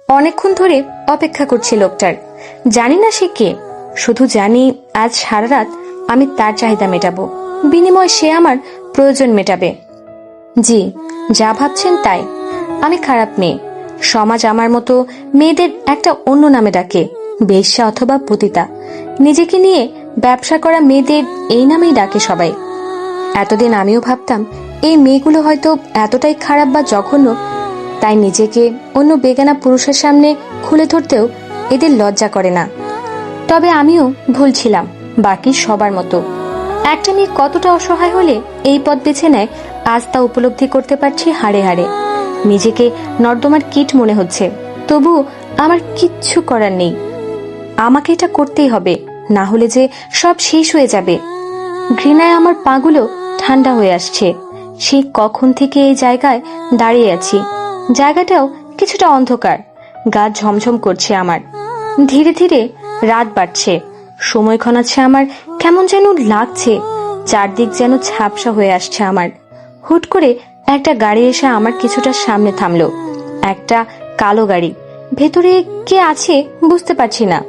অনেকক্ষণ ধরে অপেক্ষা করছি লোকটার। জানি না সে কে, শুধু জানি আজ সারা রাত আমি তার চাহিদা মেটাবো, বিনিময়ে সে আমার প্রয়োজন মেটাবে। জি, যা ভাবছেন তাই। আমি খারাপ মেয়ে। সমাজ আমার মতো মেয়েদের একটা অন্য নামে ডাকে, বেশ্যা অথবা পতিতা। নিজেকে নিয়ে ব্যবসা করা মেয়েদের এই নামেই ডাকে সবাই। এতদিন আমিও ভাবতাম এই মেয়েগুলো হয়তো এতটাই খারাপ বা জঘন্য, তাই নিজেকে অন্য বেগানা পুরুষের সামনে খুলে ধরতেও এদের লজ্জা করে না। তবে আমিও ভুল ছিলাম, বাকি সবার মতো। একটা মেয়ে কতটা অসহায় হলে এই পথ বেছে নেয়, আজ তা উপলব্ধি করতে পারছি হাড়ে হাড়ে। নিজেকে নর্দমার কীট মনে হচ্ছে, তবু আমার কিচ্ছু করার নেই। আমাকে এটা করতেই হবে, না হলে যে সব শেষ হয়ে যাবে। ঘৃণায় আমার পাগুলো ঠান্ডা হয়ে আসছে। সেই কখন থেকে এই জায়গায় দাঁড়িয়ে আছি। জায়গাটাও কিছুটা অন্ধকার, গা ঝমঝম করছে আমার। ধীরে ধীরে রাত বাড়ছে, সময় ক্ষণাচ্ছে আমার কেমন যেন লাগছে। চারদিক যেন ঝাপসা হয়ে আসছে আমার। হুট করে একটা গাড়ি এসে আমার কিছুটা সামনে থামলো। একটা কালো গাড়ি। ভেতরে কে আছে বুঝতে পারছি না,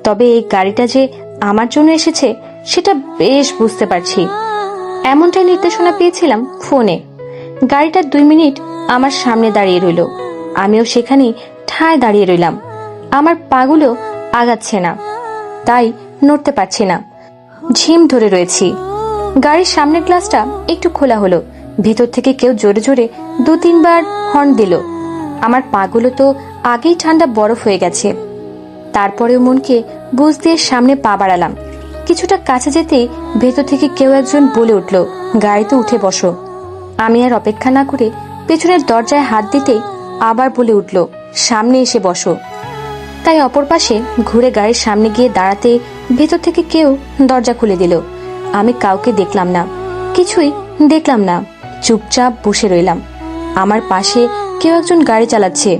তবে এই গাড়িটা যে আমার জন্য এসেছে সেটা বেশ বুঝতে পারছি। এমনটাই নির্দেশনা পেয়েছিলাম ফোনে। গাড়িটা 2 মিনিট আমার সামনে দাঁড়িয়ে রইল। আমিও সেখানেই ঠায় দাঁড়িয়ে রইলাম। আমার পাগুলো আগাচ্ছে না, তাই নড়তে পারছি না। ঝিম ধরে রয়েছি। গাড়ির সামনের গ্লাসটা একটু খোলা হলো। ভেতর থেকে কেউ জোরে জোরে 2-3 বার হর্ন দিল। আমার পাগুলো তো আগেই ঠান্ডা বরফ হয়ে গেছে। তারপরেও মনকে বুঝ দিয়ে সামনে পা বাড়ালাম। কিছুটা কাছে যেতেই ভেতর থেকে কেউ একজন বলে উঠল, গাড়িতে উঠে বসো। আমি আর অপেক্ষা না করে পেছনের দরজায় হাত দিতেই আবার বলে উঠল, সামনে এসে বসো। তাই অপর পাশে ঘুরে গাড়ির সামনে গিয়ে দাঁড়াতে ভেতর থেকে কেউ দরজা খুলে দিল। আমি কাউকে দেখলাম না, কিছুই দেখলাম না। চুপচাপ বসে রইলাম। আমার পাশে কেউ একজন গাড়ি চালাচ্ছে।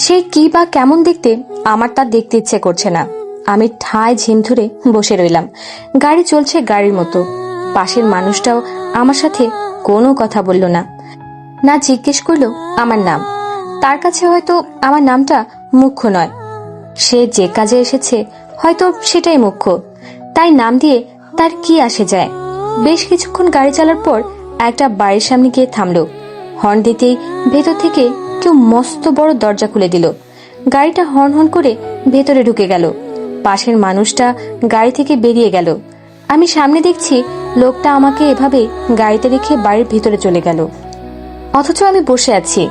সে কি বা কেমন দেখতে আমার তা দেখতে ইচ্ছে করছে না। আমি ঠায় ঝিম ধরে বসে রইলাম। গাড়ি চলছে গাড়ির মতো। পাশের মানুষটাও আমার সাথে কোনো কথা বলল না, না জিজ্ঞেস করলো আমার নাম। তার কাছে হয়তো আমার নামটা মুখ্য নয়। সে যে কাজে এসেছে হয়তো সেটাই মুখ্য, তাই নাম দিয়ে তার কি আসে যায়। বেশ কিছুক্ষণ গাড়ি চালার পর একটা বাড়ির সামনে গিয়ে থামলো। হর্ন দিতেই ভেতর থেকে কেউ মস্ত বড় দরজা খুলে দিল। গাড়িটা হর্ন হর্ন করে ভেতরে ঢুকে গেল। পাশের মানুষটা গাড়ি থেকে বেরিয়ে গেল। আমি সামনে দেখছি লোকটা আমাকে এভাবে গাড়িতে রেখে বাড়ির ভেতরে চলে গেল, অথচ আমি বসে আছি।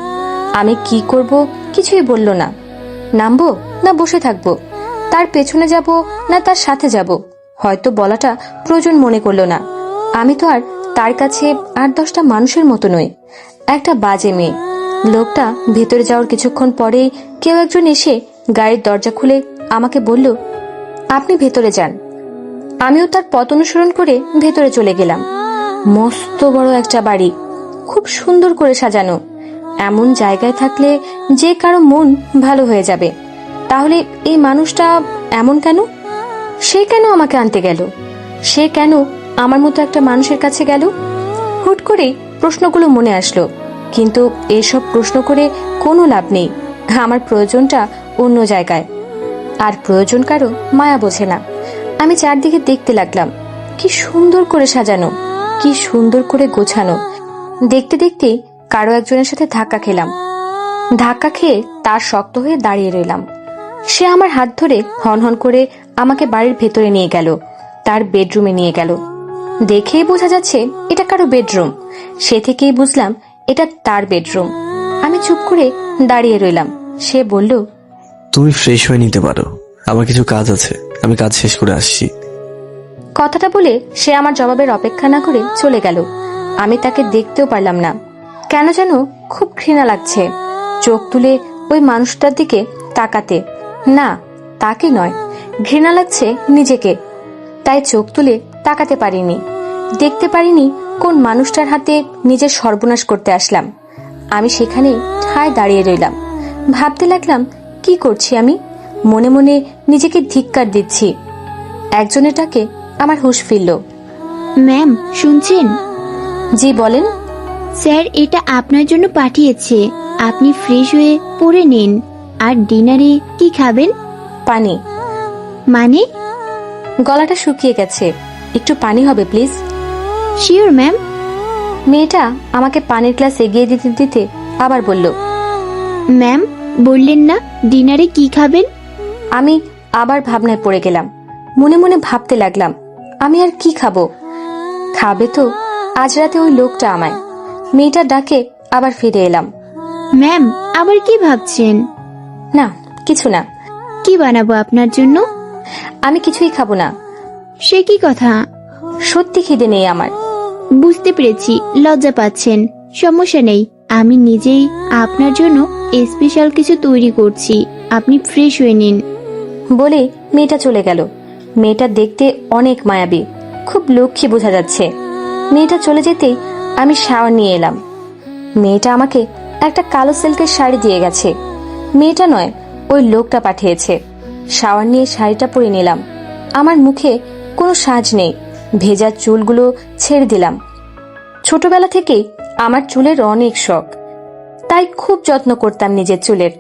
আমি কি করব কিছুই বলল না। নামবো না বসে থাকবো, তার পেছনে যাব না তার সাথে যাব, হয়তো বলাটা প্রয়োজন মনে করলো না। আমি তো আর তার কাছে 8-10টা মানুষের মতো নই, একটা বাজে মেয়ে। লোকটা ভেতরে যাওয়ার কিছুক্ষণ পরেই কেউ একজন এসে গাড়ির দরজা খুলে আমাকে বলল, আপনি ভেতরে যান। আমিও তার পথ অনুসরণ করে ভেতরে চলে গেলাম। মস্ত বড় একটা বাড়ি, খুব সুন্দর করে সাজানো। এমন জায়গায় থাকলে যে কারো মন ভালো হয়ে যাবে। তাহলে এই মানুষটা এমন কেন? সে কেন আমাকে আনতে গেল? সে কেন আমার মতো একটা মানুষের কাছে গেল? হুট করে প্রশ্নগুলো মনে আসলো, কিন্তু এসব প্রশ্ন করে কোনো লাভ নেই। আমার প্রয়োজনটা অন্য জায়গায়, আর প্রয়োজন কারো মায়া বোঝে না। আমি চারদিকে দেখতে লাগলাম। কি সুন্দর করে সাজানো, কি সুন্দর করে গোছানো। দেখতে দেখতে কারো একজনের সাথে ধাক্কা খেলাম। ধাক্কা খেয়ে তার শক্ত হয়ে দাঁড়িয়ে রইলাম। সে আমার হাত ধরে হনহন করে আমাকে বাড়ির ভেতরে নিয়ে গেল, তার বেডরুমে নিয়ে গেল। দেখেই বোঝা যাচ্ছে এটা কারো বেডরুম। সে থেকেই বুঝলাম এটা তার বেডরুম। আমি চুপ করে দাঁড়িয়ে রইলাম। সে বলল, তুমি ফ্রেশ হয়ে নিতে পারো, আমার কিছু কাজ আছে, আমি কাজ শেষ করে আসছি। কথাটা বলে সে আমার জবাবের অপেক্ষা না করে চলে গেল। আমি তাকে দেখতেও পারলাম না। কেন যেন খুব ঘৃণা লাগছে চোখ তুলে ওই মানুষটার দিকে তাকাতে। না, তাকে নয়, ঘৃণা লাগছে নিজেকে। তাই চোখ তুলে তাকাতে পারিনি, দেখতে পারিনি কোন মানুষটার হাতে নিজের সর্বনাশ করতে আসলাম। আমি সেখানে ঠায় দাঁড়িয়ে রইলাম। ভাবতে লাগলাম, কি করছি আমি? মনে মনে নিজেকে ধিক্কার দিচ্ছি। একজনেরটাকে আমার হুঁশ ফিরল। ম্যাম শুনছেন? জি বলেন। স্যার এটা আপনার জন্য পাঠিয়েছে, আপনি ফ্রেশ হয়ে পড়ে নিন। আর ডিনারে কি খাবেন? পানি। মানে? গলাটা শুকিয়ে গেছে, একটু পানি হবে প্লিজ। Sure ma'am. মেয়েটা আমাকে পানির গ্লাস এগিয়ে দিতে দিতে আবার বলল, ম্যাম, বললেন না ডিনারে কি খাবেন? আমি আবার ভাবনায় পড়ে গেলাম। মনে মনে ভাবতে লাগলাম, আমি আর কি খাবো? খাবে তো আজ রাতে ওই লোকটা আমায়। মেয়েটার ডাকে আবার ফিরে এলাম। ম্যাম, আবার কি ভাবছেন? না, কিছু না। কি বানাবো আপনার জন্য? আমি কিছুই খাবো না। সে কি কথা? সত্যি খিদে নেই আমার। বুঝতে পেরেছি, লজ্জা পাচ্ছেন। সমস্যা নেই, আমি নিজেই আপনার জন্য স্পেশাল কিছু তৈরি করছি, আপনি ফ্রেশ হয়ে নিন। বলে মেয়েটা চলে গেল। মেয়েটা দেখতে অনেক মায়াবী, খুব লক্ষ্মী বোঝা যাচ্ছে। মেয়েটা চলে যেতেই আমি শাওয়ার নিয়ে এলাম। মেয়েটা আমাকে একটা কালো সিল্কের শাড়ি দিয়ে গেছে। মেয়েটা নয়, ওই লোকটা পাঠিয়েছে। শাওয়ার নিয়ে শাড়িটা পরে নিলাম। আমার মুখে কোনো সাজ নেই, ভেজা চুলগুলো ছেড়ে দিলাম। ছোটবেলা থেকেই আমার চুলের অনেক শখ, তাই খুব যত্ন করতাম নিজের চুলের।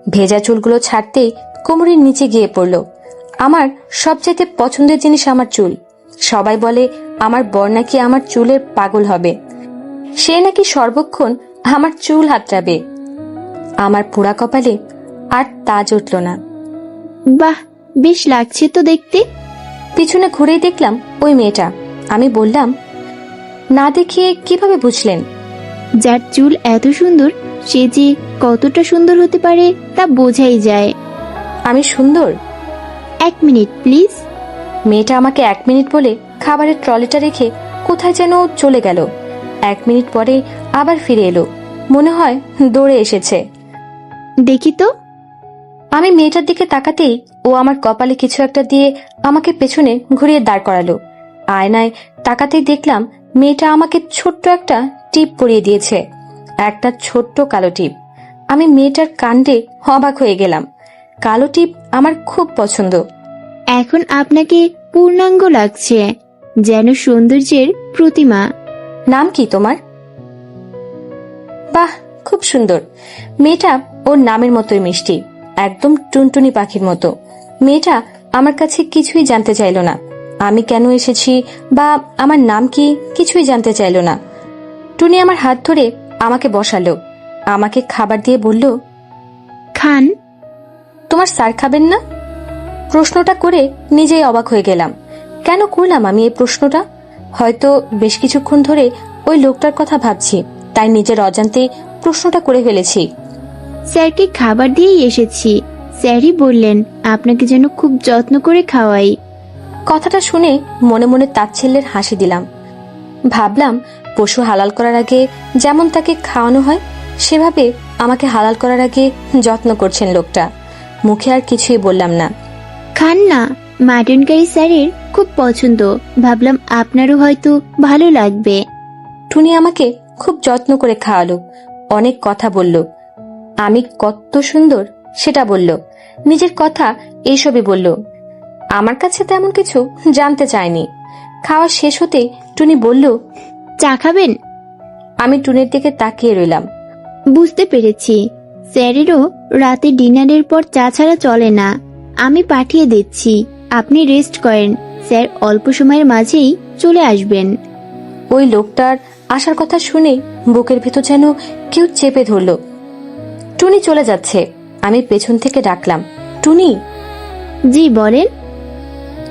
ভেজা চুলগুলো ছাড়তেই কোমরের নিচে গিয়ে পড়ল। আমার সবচেয়ে পছন্দের জিনিস আমার চুল। সবাই বলে আমার বর নাকি আমার চুলের পাগল হবে, সে নাকি সর্বক্ষণ আমার চুল হাতড়াবে। আমার পোড়া কপালে আর তাজ উঠল না। বাহ, বেশ লাগছে তো দেখতে। পিছনে ঘুরেই দেখলাম ওই মেয়েটা। আমি বললাম, না দেখিয়ে কিভাবে বুঝলেন? যার চুল এত সুন্দর, সে যে কতটা সুন্দর হতে পারে তা বোঝাই যায়। আমি সুন্দর? 1 মিনিট প্লিজ। মেয়েটা আমাকে 1 মিনিট বলে খাবারের ট্রলিটা রেখে কোথায় যেন চলে গেল। 1 মিনিট পরে আবার ফিরে এলো, মনে হয় দৌড়ে এসেছে। দেখি তো। আমি মেয়েটার দিকে তাকাতেই ও আমার কপালে কিছু একটা দিয়ে আমাকে পেছনে ঘুরিয়ে দাঁড় করালো। আয়নায় তাকাতেই দেখলাম মেয়েটা আমাকে ছোট্ট একটা টিপ পরিয়ে দিয়েছে, একটা ছোট্ট কালো টিপ। আমি মেয়েটার কাণ্ডে অবাক হয়ে গেলাম। কালো টিপ আমার খুব পছন্দ। এখন আপনাকে পূর্ণাঙ্গ লাগছে, যেন সৌন্দর্যের প্রতিমা। নাম কি তোমার? বাহ, খুব সুন্দর। মেয়েটা ওর নামের মতোই মিষ্টি, একদম টুনটুনি পাখির মতো। মেয়েটা আমার কাছে কিছুই জানতে চাইল না। আমি কেন এসেছি বা আমার নাম কি কিছুই জানতে চাইল না। টুনি আমার হাত ধরে আমাকে বসালো, আমাকে খাবার দিয়ে বলল, খান। তোমার স্যার খাবেন না? প্রশ্নটা করে নিজেই অবাক হয়ে গেলাম। কেন করলাম আমি এই প্রশ্নটা? হয়তো বেশ কিছুক্ষণ ধরে ওই লোকটার কথা ভাবছি, তাই নিজের অজান্তে প্রশ্নটা করে ফেলেছি। স্যারকে খাবার দিয়েই এসেছি। স্যারই বললেন আপনাকে যেন খুব যত্ন করে খাওয়াই। কথাটা শুনে মনে মনে তাচ্ছিল্যের হাসি দিলাম। ভাবলাম, পশু হালাল করার আগে যেমন তাকে খাওয়ানো হয়, সেভাবে আমাকে হালাল করার আগে যত্ন করছেন লোকটা। মুখে আর কিছুই বললাম না। খান না, মাটন কারি স্যারের খুব পছন্দ, ভাবলাম আপনারও হয়তো ভালো লাগবে। টুনি আমাকে খুব যত্ন করে খাওয়ালো, অনেক কথা বলল। আমি কত সুন্দর সেটা বলল, নিজের কথা এইসবই বলল। আমার কাছে তেমন কিছু জানতে চায়নি। খাওয়া শেষ হতে টুনি বলল, চা খাবেন? আমি টুনির দিকে তাকিয়ে রইলাম। বুঝতে পেরেছি, স্যারেরও রাতে ডিনারের পর চা ছাড়া চলে না। আমি পাঠিয়ে দিচ্ছি, আপনি রেস্ট করেন, স্যার অল্প সময়ের মাঝেই চলে আসবেন। ওই লোকটার আসার কথা শুনে বুকের ভেতর যেন কেউ চেপে ধরল। টুনি চলে যাচ্ছে, আমি পেছন থেকে ডাকলাম, টুনি। জি বলেন।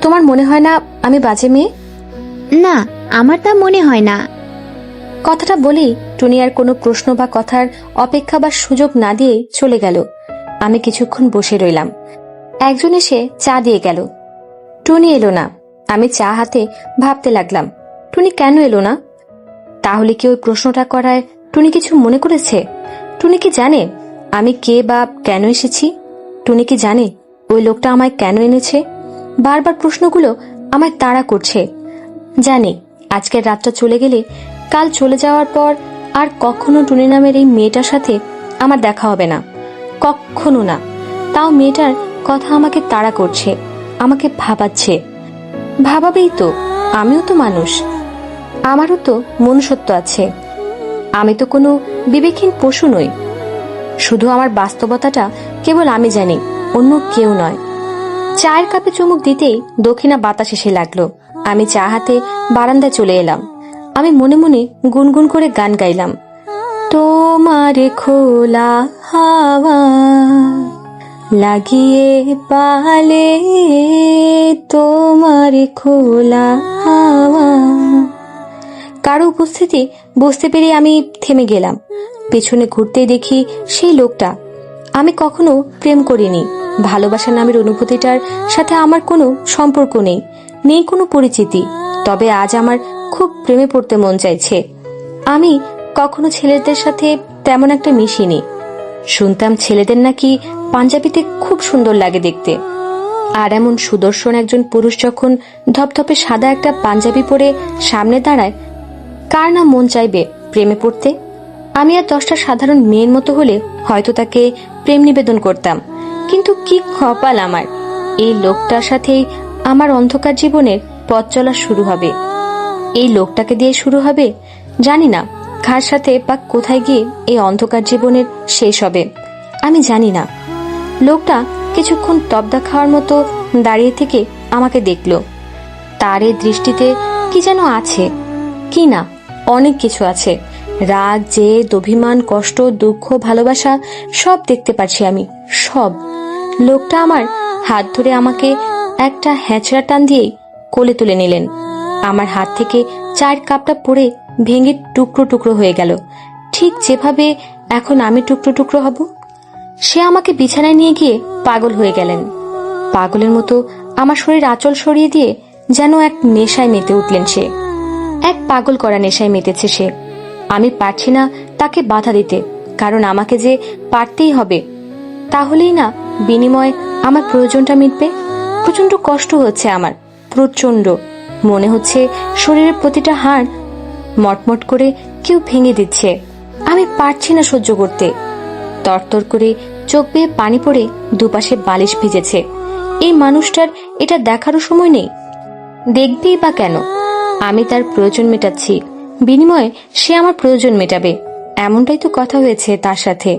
তোমার মনে হয় না আমি বাজে মেয়ে? না, আমার তা মনে হয় না। কথাটা বলেই টুনি আর কোনো প্রশ্ন বা কথার অপেক্ষা বা সুযোগ না দিয়ে চলে গেল। আমি কিছুক্ষণ বসে রইলাম। একজন এসে চা দিয়ে গেল। টুনি এলো না। আমি চা হাতে ভাবতে লাগলাম, টুনি কেন এলো না? তাহলে কি ওই প্রশ্নটা করায় টুনি কিছু মনে করেছে? টুনি কি জানে আমি কে বা কেন এসেছি? টুনি কি জানে ওই লোকটা আমায় কেন এনেছে? বারবার প্রশ্নগুলো আমায় তাড়া করছে। জানি আজকের রাতটা চলে গেলে কাল চলে যাওয়ার পর আর কখনো টুনি নামের এই মেয়েটার সাথে আমার দেখা হবে না, কখনো না। তাও মেয়েটার কথা আমাকে তাড়া করছে, আমাকে ভাবাচ্ছে। ভাবাবেই তো, আমিও তো মানুষ, আমারও তো মনুষ্যত্ব আছে। আমি তো কোনো বিবেকহীন পশু নই। শুধু আমার বাস্তবতাটা কেবল আমি জানি, অন্য কেউ নয়। চায়ের কাপে চুমুক দিতেই দক্ষিণা বাতাস এসে লাগলো। আমি চা হাতে বারান্দায় চলে এলাম। আমি মনে মনে গুনগুন করে গান গাইলাম। তোমারে খোলা হাওয়া লাগিয়ে পালে, তোমারে খোলা হাওয়া। কারো উপস্থিতি বুঝতে পেরে আমি থেমে গেলাম। পেছনে ঘুরতেই দেখি সেই লোকটা। আমি কখনো প্রেম করিনি। ভালোবাসা নামের অনুভূতিটার সাথে আমার কোনো সম্পর্ক নেই, নেই কোনো পরিচিতি। তবে আজ আমার খুব প্রেমে পড়তে মন চাইছে। আমি কখনো ছেলেদের সাথে তেমন একটা মিশিনি। শুনতাম ছেলেদের নাকি পাঞ্জাবিতে খুব সুন্দর লাগে দেখতে। আর এমন সুদর্শন একজন পুরুষ যখন ধপধপে সাদা একটা পাঞ্জাবি পরে সামনে দাঁড়ায়, কার না মন চাইবে প্রেমে পড়তে? আমি আর 10টা সাধারণ মেয়ের মতো হলে হয়তো তাকে প্রেম নিবেদন করতাম। কিন্তু কি কপাল আমার, এই লোকটার সাথেই আমার অন্ধকার জীবনের পথ চলা শুরু হবে। এই লোকটাকে দিয়ে শুরু হবে, জানি না কার সাথে বা কোথায় গিয়ে এই অন্ধকার জীবনের শেষ হবে, আমি জানি না। লোকটা কিছুক্ষণ তবদা খাওয়ার মতো দাঁড়িয়ে থেকে আমাকে দেখলো। তার এই দৃষ্টিতে কি যেন আছে, কি না অনেক কিছু আছে। রাগ, জেদ, অভিমান, কষ্ট, দুঃখ, ভালোবাসা সব দেখতে পাচ্ছি আমি, সব। লোকটা আমার হাত ধরে আমাকে একটা হ্যাচড়া টান দিয়েই কোলে তুলে নিলেন। আমার হাত থেকে চায়ের কাপটা পড়ে ভেঙে টুকরো টুকরো হয়ে গেল, ঠিক যেভাবে এখন আমি টুকরো টুকরো হব। সে আমাকে বিছানায় নিয়ে গিয়ে পাগল হয়ে গেলেন। পাগলের মতো আমার শরীর আঁচল সরিয়ে দিয়ে যেন এক নেশায় মেতে উঠলেন সে। এক পাগল করা নেশায় মেতেছে সে। আমি পারছি না তাকে বাধা দিতে, কারণ আমাকে যে পারতেই হবে, তাহলেই না বিনিময়ে আমার প্রয়োজনটা মিটবে। প্রচন্ড কষ্ট হচ্ছে আমার, প্রচন্ড। মনে হচ্ছে শরীরের প্রতিটা হাড় মটমট করে কেউ ভেঙে দিচ্ছে। আমি পারছি না সহ্য করতে। তরতর করে চোখ বেয়ে পানি পড়ে দুপাশে বালিশ ভিজেছে। এই মানুষটার এটা দেখারও সময় নেই। দেখবেই বা কেন? আমি তার প্রয়োজন মেটাচ্ছি, বিনিময়ে সে আমার প্রয়োজন মেটাবে, এমনটাই তো কথা হয়েছে তার সাথে।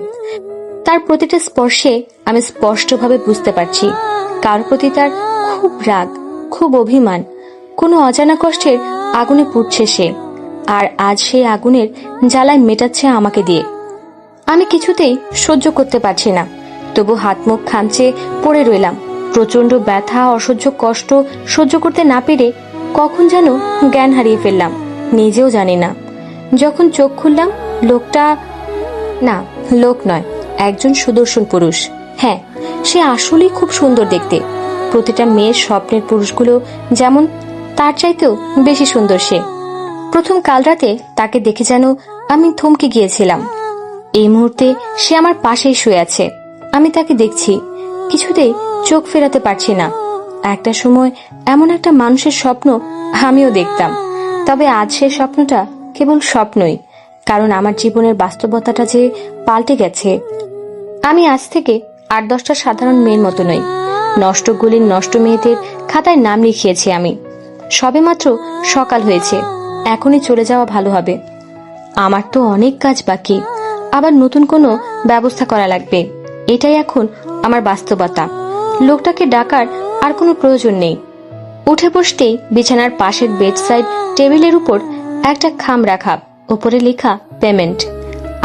তার প্রতিটা স্পর্শে আমি স্পষ্টভাবে বুঝতে পারছি কার প্রতি তার খুব রাগ, খুব অভিমান। কোনো অজানা কষ্টের আগুনে পুড়ছে সে, আর আজ সেই আগুনের জ্বালায় মেটাচ্ছে আমাকে দিয়ে। আমি কিছুতেই সহ্য করতে পারছি না, তবু হাত মুখ খামচে পড়ে রইলাম। প্রচন্ড ব্যথা, অসহ্য কষ্ট সহ্য করতে না পেরে কখন যেন জ্ঞান হারিয়ে ফেললাম, নিজেও জানি না। যখন চোখ খুললাম, লোকটা না, লোক নয়, একজন সুদর্শন পুরুষ। হ্যাঁ, সে আসলেই খুব সুন্দর দেখতে। প্রতিটা মেয়ের স্বপ্নের পুরুষগুলো যেমন, তার চাইতেও বেশি সুন্দর সে। প্রথম কাল রাতে তাকে দেখে যেন আমি থমকে গিয়েছিলাম। এই মুহূর্তে সে আমার পাশেই শুয়ে আছে। আমি তাকে দেখছি, কিছুতেই চোখ ফেরাতে পারছি না। একটা সময় এমন একটা মানুষের স্বপ্ন আমিও দেখতাম, তবে আজ সেই স্বপ্নটা কেবল স্বপ্নই, কারণ আমার জীবনের বাস্তবতাটা যে পাল্টে গেছে। আমি আজ থেকে 8-10টা সাধারণ মেয়ের মতো নই। নষ্ট গলির নষ্ট মেয়েদের খাতায় নাম লিখিয়েছি আমি। সবেমাত্র সকাল হয়েছে, এখনই চলে যাওয়া ভালো হবে। আমার তো অনেক কাজ বাকি, আবার নতুন কোনো ব্যবস্থা করা লাগবে। এটাই এখন আমার বাস্তবতা। লোকটাকে ডাকার আর কোনো প্রয়োজন নেই। উঠে বসতেই বিছানার পাশের বেডসাইড টেবিলের উপর একটা খাম রাখা, উপরে লেখা পেমেন্ট।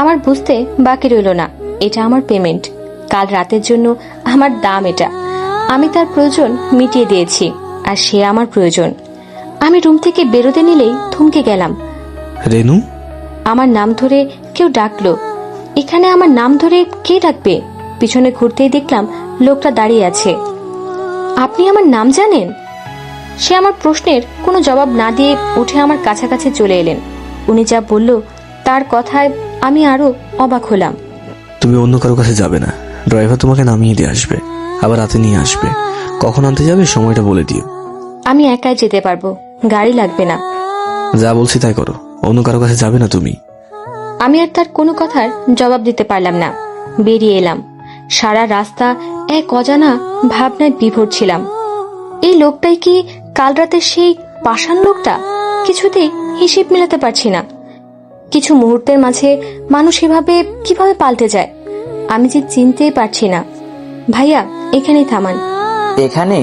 আমার বুঝতে বাকি রইল না, এটা আমার পেমেন্ট। কাল রাতের জন্য আমার দাম এটা। আমি তার প্রয়োজন মিটিয়ে দিয়েছি, আর সে আমার প্রয়োজন। আমি রুম থেকে বেরোতে নিলেই থমকে গেলাম। রেনু, আমার নাম ধরে কেউ ডাকলো। এখানে আমার নাম ধরে কে ডাকবে? পিছনে ঘুরতেই দেখলাম লোকটা দাঁড়িয়ে আছে। আপনি আমার নাম জানেন? সে আমার প্রশ্নের কোনো জবাব না দিয়ে উঠে আমার কাছাকাছি চলে এলেন। উনি যা বলল তার কথায় আমি আরো অবাক হলাম। তুমি অন্য কারো কাছে যাবে না, ড্রাইভার তোমাকে নামিয়ে দিয়ে আসবে, আবার রাতে নিয়ে আসবে। কখন আনতে যাবে সময়টা বলে দিও। আমি একাই যেতে পারবো, গাড়ি লাগবে না। যা বলছি তাই করো, অন্য কারো কাছে যাবে না তুমি। আমি আর তার কোনো কথার জবাব দিতে পারলাম না, বেরিয়ে এলাম। সারা রাস্তা এক অজানা ভাবনায় বিভোর ছিলাম। এই লোকটাই কি কাল রাতে সেই পাষাণ লোকটা? কিছুতেই হিসেব মেলাতে পারছি না। কিছু মুহূর্তের মাঝে মানুষ এভাবে কিভাবে পাল্টে যায় আমি যে চিনতেই পারছি না। ভাইয়া এখানেই থামান। এখানে?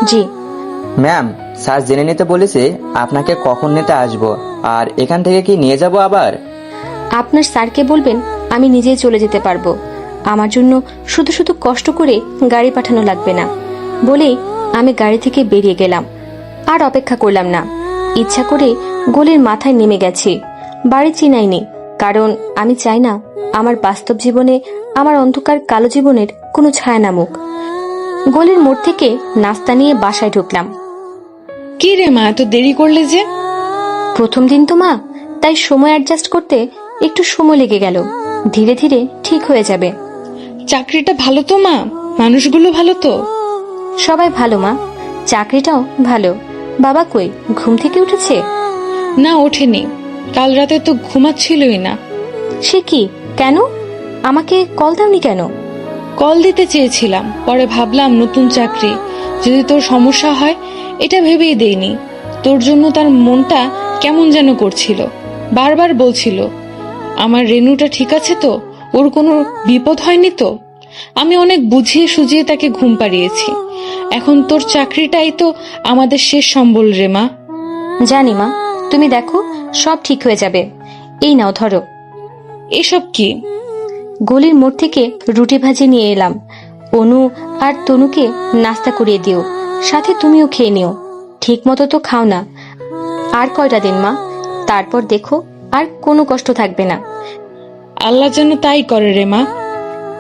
জি। ম্যাম, স্যার জেনে নিতে বলেছে আপনাকে কখন নিতে আসবো, আর এখান থেকে কি নিয়ে যাব আবার? আপনার স্যারকে বলবেন আমি নিজেই চলে যেতে পারবো, আমার জন্য শুধু শুধু কষ্ট করে গাড়ি পাঠানো লাগবে না বলেই আমি গাড়ি থেকে বেরিয়ে গেলাম। আর অপেক্ষা করলাম না, ইচ্ছা করে গলির মাথায় নেমে গেছি। বাড়ি চিনাইনি, কারণ আমি চাই না আমার বাস্তব জীবনে আমার অন্ধকার কালো জীবনের কোনো ছায়া নামুক। গলির মোড় থেকে নাস্তা নিয়ে বাসায় ঢুকলাম। কি রে মা, এত দেরি করলে যে? প্রথম দিন তো মা, তাই সময় অ্যাডজাস্ট করতে একটু সময় লেগে গেল। ধীরে ধীরে ঠিক হয়ে যাবে। চাকরিটা ভালো তো মা? মানুষগুলো ভালো তো? সবাই ভালো মা, চাকরিটাও ভালো। বাবা কই, ঘুম থেকে উঠেছে? না, ওঠেনি। কাল রাতে তো ঘুমাচ্ছিলই না। সে কি, কেন? আমাকে কল দাওনি কেন? কল দিতে চেয়েছিলাম, পরে ভাবলাম নতুন চাকরি, যদি তোর সমস্যা হয় এটা ভেবেই দেইনি। তোর জন্য তার মনটা কেমন যেন করছিল, বারবার বলছিল আমার রেনুটা ঠিক আছে তো, ওর কোনো বিপদ হয়নি তো। আমি অনেক বুঝিয়ে সুঝিয়ে তাকে ঘুম পাড়িয়েছি। এখন তোর চাকরিটাই তো আমাদের শেষ সম্বল রে মা। জানি মা, তুমি দেখো সব ঠিক হয়ে যাবে। এই নাও ধরো। এসব কি? গলির মোড় থেকে রুটি ভাজি নিয়ে এলাম। অনু আর তনুকে নাস্তা করিয়ে দিও, সাথে তুমিও খেয়ে নিও। ঠিক মতো তো খাও না। আর কয়টা দিন মা, তারপর দেখো আর কোনো কষ্ট থাকবে না। আল্লাহ যেন তাই করে রে মা।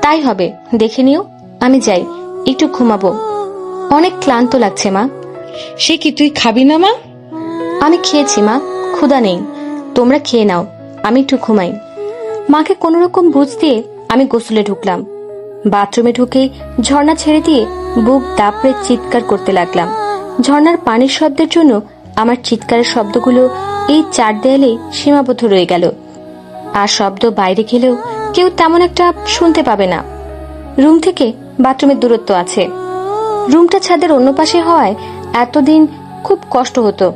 তাই হবে, দেখে নিও। আমি যাই, একটু ঘুমাবো, অনেক ক্লান্ত লাগছে মা। সে কি, তুই খাবি না মা? আমি খেয়েছি মা, ক্ষুধা নেই। তোমরা খেয়ে নাও, আমি একটু ঘুমাই। মাকে কোনো রকম বুঝ দিয়ে আমি গোসলে ঢুকলাম। বাথরুমে ঢুকেই ঝর্ণা ছেড়ে দিয়ে বুক দাপড়ে চিৎকার করতে লাগলাম। ঝর্ণার পানির শব্দের জন্য আমার চিৎকারের শব্দগুলো এই চার দেয়ালেই সীমাবদ্ধ রয়ে গেল। আর শব্দ বাইরে গেলেও কেউ তেমন একটা শুনতে পাবে না। রুম থেকে বাথরুমের দূরত্ব আছে। রুমটা ছাদের অন্য পাশে হওয়ায় এতদিন খুব কষ্ট হতো,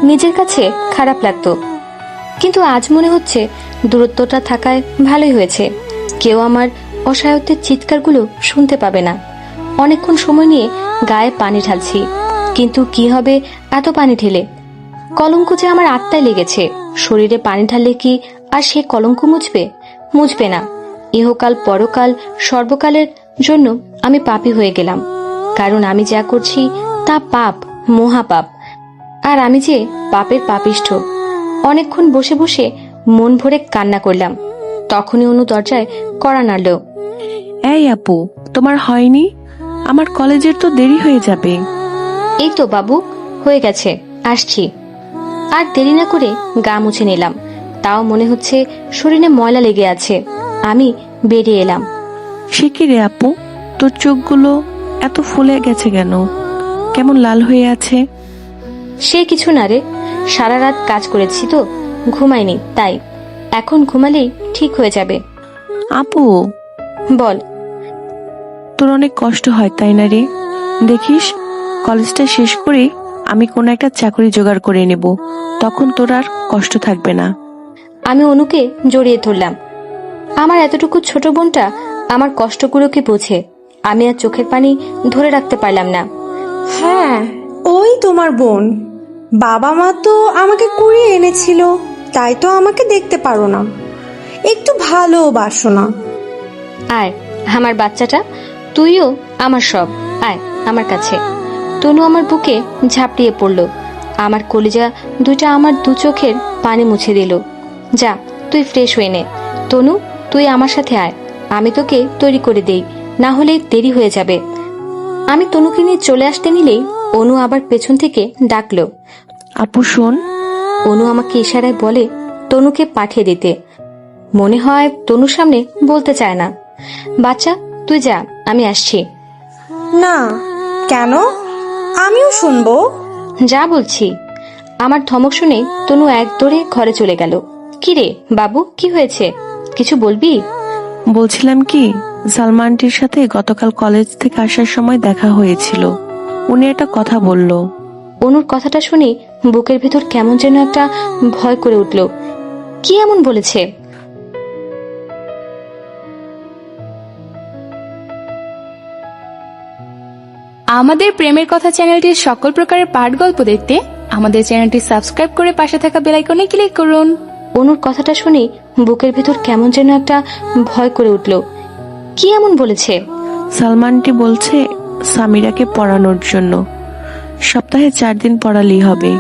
নিজের কাছে খারাপ লাগতো। কিন্তু আজ মনে হচ্ছে দূরত্বটা থাকায় ভালোই হয়েছে। কেউ আমার অসহায়ত্বের চিৎকারগুলো শুনতে পাবে না। অনেকক্ষণ সময় নিয়ে গায়ে পানি ঢালছি, কিন্তু কি হবে এত পানি ঢেলে? কলঙ্ক যে আমার আত্মায় লেগেছে। শরীরে পানি ঢাললে কি আর সে কলঙ্ক মুছবে না। ইহকাল পরকাল সর্বকালের জন্য আমি পাপী হয়ে গেলাম, কারণ আমি যা করছি তা পাপ, মহাপাপ। আর আমি যে পাপের পাপিষ্ঠ। অনেকক্ষণ বসে বসে মন ভরে কান্না করলাম। তখনই অনু দরজায় কড়া নাড়ল। এই আপু, তোমার হয়নি? আমার কলেজের তো দেরি হয়ে যাবে। এই তো বাবু, হয়ে গেছে, আসছি। আর দেরি না করে গা মুছে নিলাম। তাও মনে হচ্ছে শরীরে ময়লা লেগে আছে। আমি বেরিয়ে এলাম। সে কি রে আপু, তোর চোখগুলো এত ফুলে গেছে কেন? কেমন লাল হয়ে আছে? সে কিছু না রে, সারা রাত কাজ করেছি তো, ঘুমাইনি তাই। এখন ঘুমালেই ঠিক হয়ে যাবে। আপু, বল। তোর অনেক কষ্ট হয় তাই না রে? দেখিস, কলেজটা শেষ করে আমি কোনো একটা চাকরি জোগাড় করে নেব, তখন তোর আর কষ্ট থাকবে না। আমি অনুকে জড়িয়ে ধরলাম। আমার এতটুকু ছোট বোনটা আমার কষ্টগুলোকে বোঝে। আমি আর চোখের পানি ধরে রাখতে পারলাম না। হ্যাঁ, ওই তোমার বোন। বাবা মা তো আমাকে কুড়িয়ে এনেছিল, তাই তো আমাকে দেখতে পারো না, একটু ভালোবাসো না। আয় আমার বাচ্চাটা, তুইও আমার সব। আয় আমার কাছে। তনু আমার বুকে ঝাঁপিয়ে পড়ল। আমার কলিজা দুইটা আমার দু চোখের পানি মুছে দিল। যা, তুই ফ্রেশ হয়ে নে। তনু, তুই আমার সাথে আয়, আমি তোকে তৈরি করে দেই, না হলে দেরি হয়ে যাবে। আমি তনুকে নিয়ে চলে আসতে নিলেই অনু আবার পেছন থেকে ডাকলো। আপু শোন। অনু আমাকে ইশারায় বলে তনুকে পাঠিয়ে দিতে। মনে হয় তনুর সামনে বলতে চায় না। বাচ্চা, তুই যা, আমি আসছি। না, কেন? আমিও শুনবো। যা বলছি। আমার ধমক শুনে তনু এক দৌড়ে ঘরে চলে গেল। কি রে বাবু, কি হয়েছে? কিছু বলবি? বলছিলাম কি, সালমা আন্টির সাথে গতকাল কলেজ থেকে আসার সময় দেখা হয়েছিল। উনি একটা কথা বলল। অনুর কথাটা শুনে বুকের ভেতর কেমন যেন একটা ভয় করে উঠল। কি এমন বলেছে? আমাদের প্রেমের কথা চ্যানেলটির সকল প্রকারের পাঠ গল্প দেখতে আমাদের চ্যানেলটি সাবস্ক্রাইব করে পাশে থাকা বেল আইকনে ক্লিক করুন। অনুর কথাটা শুনে বুকের ভেতর কেমন যেন একটা ভয় করে উঠল। কি এমন বলেছে? সালমানটি বলছে সামিরাকে পড়ানোর জন্য সপ্তাহে 4 দিন পড়ালেই হবে,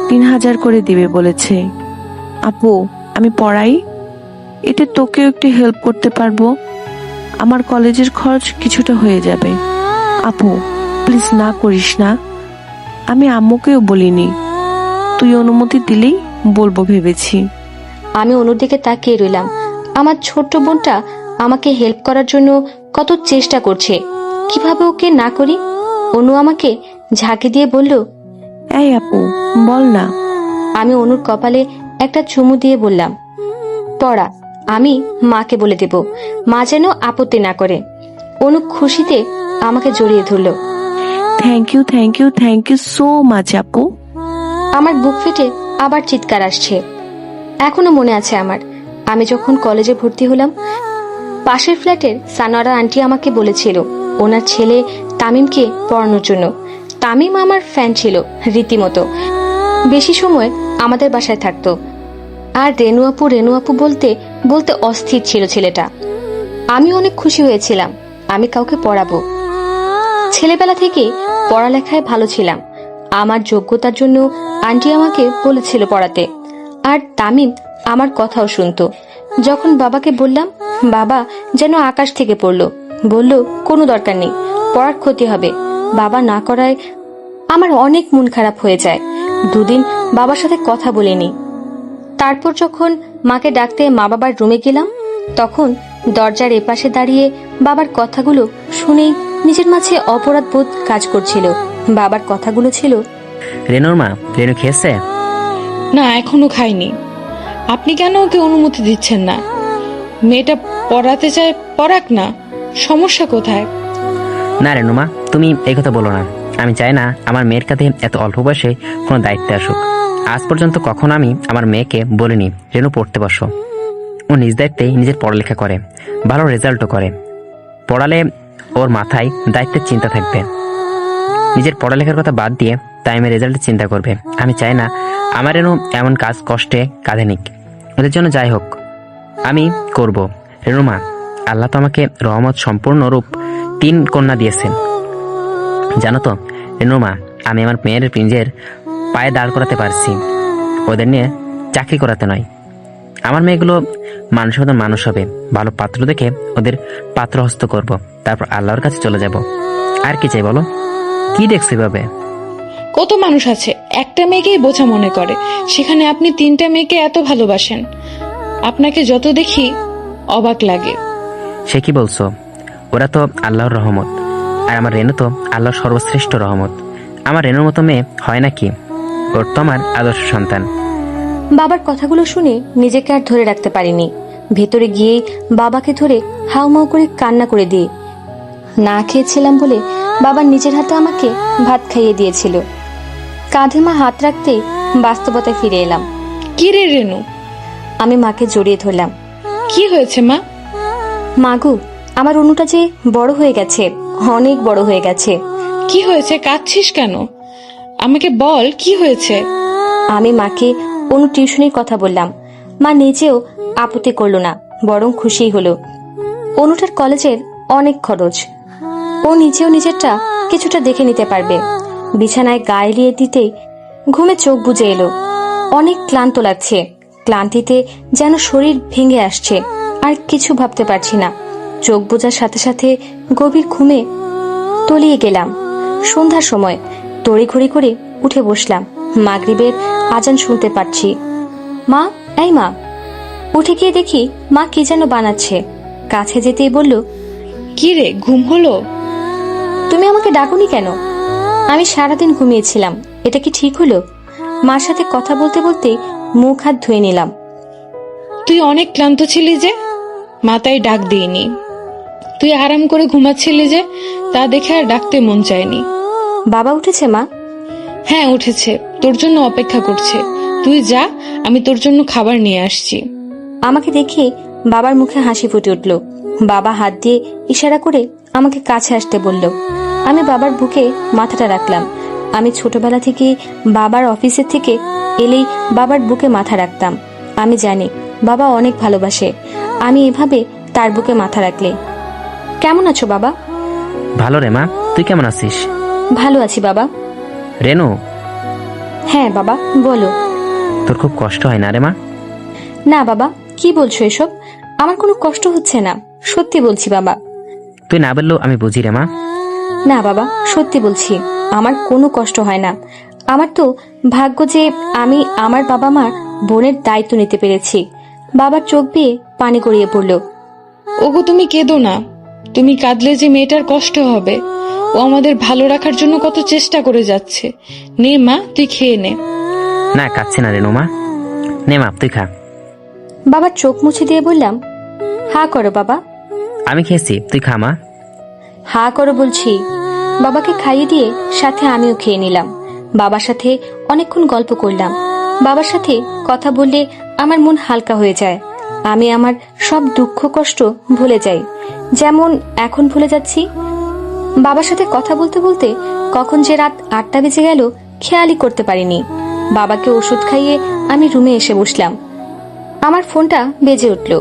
3000 করে দিবে বলেছে। আপু আমি পড়াই, এতে তোকেও একটু হেল্প করতে পারবো, আমার কলেজের খরচ কিছুটা হয়ে যাবে। আপু প্লিজ না করিস না, আমি আম্মুকেও বলিনি, তুই অনুমতি দিলেই বলবো ভেবেছি। আমি অনুর দিকে তাকিয়ে রইলাম। আমার ছোট্ট বোনটা আমাকে হেল্প করার জন্য কত চেষ্টা করছে, কিভাবে ওকে না করি? অনু আমাকে ঝাঁকি দিয়ে বলল, এই আপু বল না। আমি অনুর কপালে একটা চুমু দিয়ে বললাম, পড়া আমি মাকে বলে দেব, মা যেন আপত্তি না করে। অনু খুশিতে আমাকে জড়িয়ে ধরল। Thank you thank you thank you so much আপু। আমার বুক ফেটে আবার চিৎকার আসছে। এখনো মনে আছে আমার, আমি যখন কলেজে ভর্তি হলাম, পাশের ফ্ল্যাটের সানোয়ারা আন্টি আমাকে বলেছিল ওনার ছেলে তামিমকে পড়ানোর জন্য। তামিম আমার ফ্যান ছিল রীতিমতো, বেশি সময় আমাদের বাসায় থাকতো। আর রেনু আপু বলতে বলতে অস্থির ছিল ছেলেটা। আমি অনেক খুশি হয়েছিলাম আমি কাউকে পড়াবো। ছেলেবেলা থেকে পড়ালেখায় ভালো ছিলাম, আমার যোগ্যতার জন্য আন্টি আমাকে বলেছিল পড়াতে। আর তামিম আমার কথাও শুনতো। যখন বাবাকে বললাম, বাবা যেন আকাশ থেকে পড়লো, বলল কোনো দরকার নেই, পড়ার ক্ষতি হবে। বাবা না করায় আমার অনেক মন খারাপ হয়ে যায়। 2 দিন বাবার সাথে কথা বলিনি। তারপর যখন মাকে ডাকতে মা বাবার রুমে গেলাম, তখন দরজার এপাশে দাঁড়িয়ে বাবার কথাগুলো শুনেই নিজের মাঝে অপরাধ বোধ কাজ করছিল। বাবার কথাগুলো ছিল, রেনুর মা, রেনু খেয়েছে? না এখনো খাইনি। আপনি কেন ওকে অনুমতি দিচ্ছেন না? মেয়েটা পড়াতে চায়, পড়াক না, সমস্যা কোথায়? না রেনুমা, তুমি এই কথা বলো না। আমি চাই না আমার মেয়ের কাছে এত অল্প বয়সে কোনো দায়িত্ব আসুক। আজ পর্যন্ত কখনো আমি আমার মেয়েকে বলিনি রেনু পড়তে বসো। ও নিজ দায়িত্বেই নিজের পড়ালেখা করে, ভালো রেজাল্টও করে। পড়ালে ওর মাথায় দায়িত্বের চিন্তা থাকবে, নিজের পড়ালেখার কথা বাদ দিয়ে টাইমের রেজাল্টের চিন্তা করবে। আমি চাই না আমার রেনু এমন কাজ কষ্টে কাঁধে নিক। ওদের জন্য যাই হোক আমি করব। রেনুমা, আল্লাহ তো আমাকে রহমত সম্পূর্ণ রূপ 3 কন্যা দিয়েছেন জানো তো রেনুমা। আমি আমার মেয়ের নিজের পায়ে দাঁড় করাতে পারছি, ওদের নিয়ে চাকরি করাতে নয়। আমার মেয়েগুলো মানুষের মতো মানুষ হবে, ভালো পাত্র দেখে ওদের পাত্রহস্ত করব, তারপর আল্লাহর কাছে চলে যাব। আর কি চাই বলো? কি দেখছি ভাবে? কত মানুষ আছে একটা মেয়েকেই বোঝা মনে করে, সেখানে আপনি 3টা মেয়েকে এত ভালোবাসেন। আপনাকে যত দেখি অবাক লাগে। সে কি বলছো? ওরা তো আল্লাহর রহমত, আর আমার রেনু তো আল্লাহর সর্বশ্রেষ্ঠ রহমত। আমার রেনুর মতো মেয়ে হয় নাকি? ওর তো আমার আদর্শ সন্তান। বাবার কথাগুলো শুনে নিজেকে আর ধরে রাখতে পারিনি। ভেতরে গিয়ে বাবাকে ধরে হাউমাউ করে কান্না করে দিয়ে, না খেয়েছিলাম বলে বাবা নিজের হাতে আমাকে ভাত খাইয়ে দিয়েছিল। কাঁধে মা হাত রাখতে বাস্তবতায় ফিরে এলাম। কি রে রেনু? আমি মাকে জড়িয়ে ধরলাম। কি হয়েছে মা? মাগু, আমার অনুটা যে বড় হয়ে গেছে, অনেক বড় হয়ে গেছে। কি হয়েছে? কাঁদছিস কেন? আমাকে বল কি হয়েছে। আমি মাকে অনু টিউশনির কথা বললাম। মা নিজেও আপত্তি করলো না, বরং খুশি হলো। অনুটার কলেজের অনেক খরচ, ও নিজেও নিজেরটা কিছুটা দেখে নিতে পারবে। বিছানায় গা এলিয়ে দিতেই ঘুমে চোখ বুজে এলো। অনেক ক্লান্ত লাগছে, ক্লান্তিতে যেন শরীর ভেঙে আসছে। আর কিছু ভাবতে পারছি না। চোখ বোঝার সাথে সাথে গভীর ঘুমে তলিয়ে গেলাম। সন্ধ্যার সময় তড়িঘড়ি করে উঠে বসলাম। মাগরিবের আজান শুনতে পাচ্ছি। মা, এই মা। উঠে গিয়ে দেখি মা কি যেন বানাচ্ছে। কাছে যেতেই বলল, কি রে, ঘুম হলো? তুমি আমাকে ডাকুনি কেন? আমি সারাদিন ঘুমিয়েছিলাম, এটা কি ঠিক হলো? মার সাথে কথা বলতে বলতে মুখ হাত ধুয়ে নিলাম। তুই অনেক ক্লান্ত ছিলি যে, মাথায় ডাক দিইনি। তুই আরাম করে ঘুমাচ্ছিলি যে, তা দেখে আর ডাকতে মন চায়নি। বাবা উঠেছে মা? হ্যাঁ উঠেছে, তোর জন্য অপেক্ষা করছে। তুই যা, আমি তোর জন্য খাবার নিয়ে আসছি। আমাকে দেখে বাবার মুখে হাসি ফুটে উঠল। বাবা হাত দিয়ে ইশারা করে আমাকে কাছে আসতে বলল। আমি বাবার বুকে মাথাটা রাখলাম। আমি ছোটবেলা থেকে বাবার অফিসের থেকে এলেই বাবার বুকে মাথা রাখতাম। আমি জানি বাবা অনেক ভালোবাসে আমি এভাবে তার বুকে মাথা রাখলে। কেমন আছো বাবা? ভালো রে মা, তুই কেমন আছিস? ভালো আছি বাবা। রেনু, হ্যাঁ বাবা বলো। তোর খুব কষ্ট হয় না রে মা? না বাবা, কি বলছো এসব? আমার কোনো কষ্ট হচ্ছে না, সত্যি বলছি বাবা। তুই না বললেও আমি বুঝি রে মা। না বাবা, সত্যি বলছি, আমার কোনো কষ্ট হয় না। আমার তো ভাগ্য যে আমি আমার বাবা মার বোনের দায়িত্ব নিতে পেরেছি। বাবার চোখ বেয়ে পানি গড়িয়ে পড়ল। ওগো তুমি কেঁদো না, তুমি কাঁদলে যে মেয়েটার কষ্ট হবে। ও আমাদের ভালো রাখার জন্য কত চেষ্টা করে যাচ্ছে। নে মা, তুই খেয়ে নে। না, কাচ্ছে না রেনু মা, নে মা তুই খা। বাবার চোখ মুছে দিয়ে বললাম, হা করো বাবা। আমি খেয়েছি, তুই খা মা। হা করো বলছি। বাবাকে খাইয়ে দিয়ে সাথে আমিও খেয়ে নিলাম। বাবার সাথে অনেকক্ষণ গল্প করলাম। বাবার সাথে কথা বললে আমার মন হালকা হয়ে যায়। আমি আমার সব দুঃখ কষ্ট ভুলে যাই, যেমন এখন ভুলে যাচ্ছি। বাবার সাথে কথা বলতে বলতে কখন যে রাত 8টা বেজে গেল খেয়ালই করতে পারিনি। বাবাকে ওষুধ খাইয়ে আমি রুমে এসে বসলাম। আমার ফোনটা বেজে উঠল।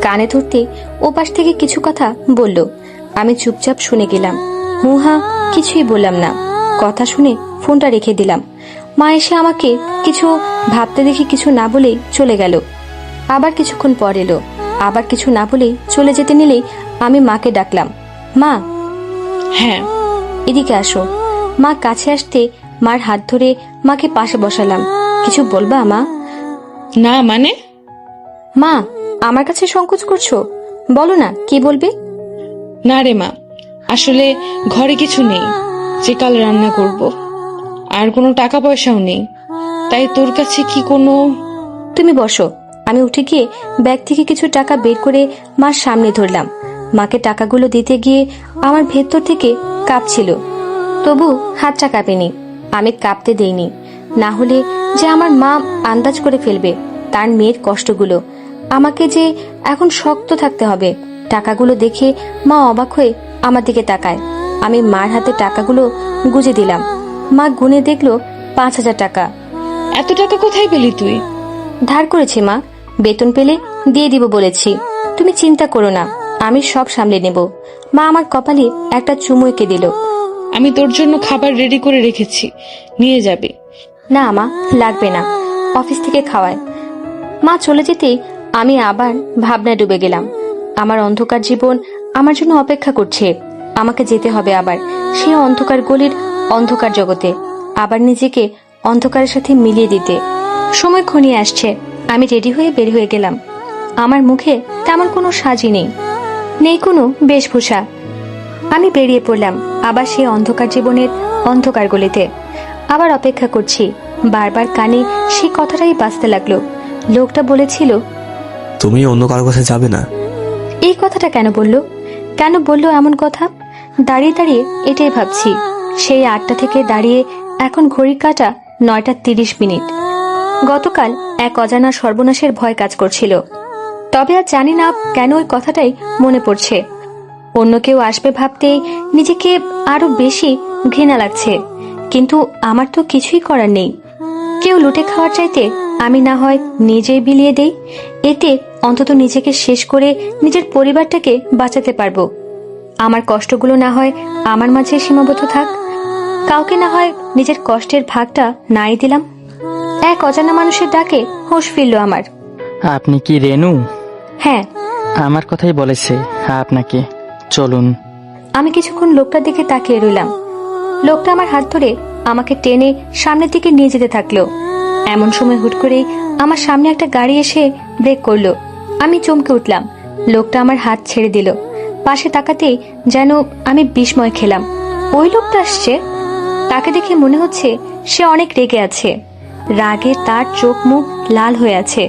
কানে ধরতে ওপাশ থেকে কিছু কথা বলল। আমি চুপচাপ শুনে গেলাম। হুহা কিছুই বললাম না। কথা শুনে ফোনটা রেখে দিলাম। মা এসে আমাকে কিছু ভাবতে দেখে কিছু না বলেই চলে গেল। আবার কিছুক্ষণ পর এলো। আবার কিছু না বলেই চলে যেতে নিলেই আমি মাকে ডাকলাম, মা। হ্যাঁ, এদিকে আসো। মা কাছে আসতে মার হাত ধরে মাকে পাশে বসালাম। কিছু বলবা মা? না মানে? মা, আমার কাছে সংকোচ করছো? বলো না, কি বলবে? না রে মা, আসলে ঘরে কিছু নেই যে কাল রান্না করব, আর কোনো টাকা পয়সাও নেই। তাই তোর কাছে কি কোনো... তুমি বসো। আমি উঠে গিয়ে ব্যাগ থেকে কিছু টাকা বের করে মার সামনে ধরলাম। মাকে টাকাগুলো দিতে গিয়ে আমার ভেতর থেকে কাঁপছিল, তবু হাতটা কাঁপেনি। আমি কাঁপতে দেইনি, না হলে যে আমার মা আন্দাজ করে ফেলবে তার মেয়ের কষ্টগুলো। আমাকে যে এখন শক্ত থাকতে হবে। টাকাগুলো দেখে মা অবাক হয়ে আমার দিকে তাকায়। আমি মার হাতে টাকাগুলো গুজে দিলাম। মা গুনে দেখলো 5,000 টাকা। এত টাকা কোথায় পেলি তুই? ধার করেছি মা, বেতন পেলে দিয়ে দিব বলেছি। তুমি চিন্তা করো না, আমি সব সামলে নেব। মা আমার কপালে একটা চুমু এঁকে দিল। আমি তোর জন্য খাবার রেডি করে রেখেছি, নিয়ে যাবে। না মা, লাগবে না, অফিস থেকে খাওয়ায়। মা চলে যেতেই আমি আবার ভাবনায় ডুবে গেলাম। আমার অন্ধকার জীবন আমার জন্য অপেক্ষা করছে। আমাকে যেতে হবে আবার সেই অন্ধকার গলির অন্ধকার জগতে, আবার নিজেকে অন্ধকারের সাথে মিলিয়ে দিতে। সময় ঘনিয়ে আসছে। আমি রেডি হয়ে বের হয়ে গেলাম। আমার মুখে তেমন কোনো সাজই নেই, নেই কোনো বেশভূষা। আমি বেরিয়ে পড়লাম আবার সেই অন্ধকার জীবনের অন্ধকার গলিতে। আবার অপেক্ষা করছি। বারবার কানে সেই কথাটাই বাজতে লাগলো। লোকটা বলেছিল, তুমি অন্য কারো কাছে যাবে না। এই কথাটা কেন বললো? কেন বললো এমন কথা? দাঁড়িয়ে দাঁড়িয়ে এটাই ভাবছি। সেই 8টা থেকে দাঁড়িয়ে এখন ঘড়ির কাঁটা 9টা 30 মিনিট। গতকাল এক অজানা সর্বনাশের ভয় কাজ করছিল, তবে আর জানি না কেন ওই কথাটাই মনে পড়ছে। অন্য কেউ আসবে ভাবতেই নিজেকে আরো বেশি ঘৃণা লাগছে, কিন্তু আমার তো কিছুই করার নেই। কেউ লুটে খাওয়ার চাইতে আমি না হয় নিজেই বিলিয়ে দেই, এতে অন্তত নিজেকে শেষ করে নিজের পরিবারটাকে বাঁচাতে পারবো। আমার কষ্টগুলো না হয় আমার মাঝে সীমাবদ্ধ থাক, কাউকে না হয় নিজের কষ্টের ভাগটা নাই দিলাম। এক অজানা মানুষের ডাকে হোশ ফিরল আমার। আপনি কি রেনু? হ্যাঁ। আমার কথাই বলেছে আপনাকে, চলুন। আমি কিছুক্ষণ লোকটার দিকে তাকিয়ে রইলাম। লোকটা আমার হাত ধরে আমাকে টেনে সামনের দিকে নিয়ে যেতে থাকলো। এমন সময় হুট করেই আমার সামনে একটা গাড়ি এসে ব্রেক করলো। আমি চমকে উঠলাম। লোকটা আমার হাত ছেড়ে দিল। পাশে তাকাতেই যেন আমি বিস্ময় খেলাম। ওই লোকটা আসছে। তাকে দেখে মনে হচ্ছে সে অনেক রেগে আছে। রাগে তার চোখ মুখ লাল হয়ে আছে।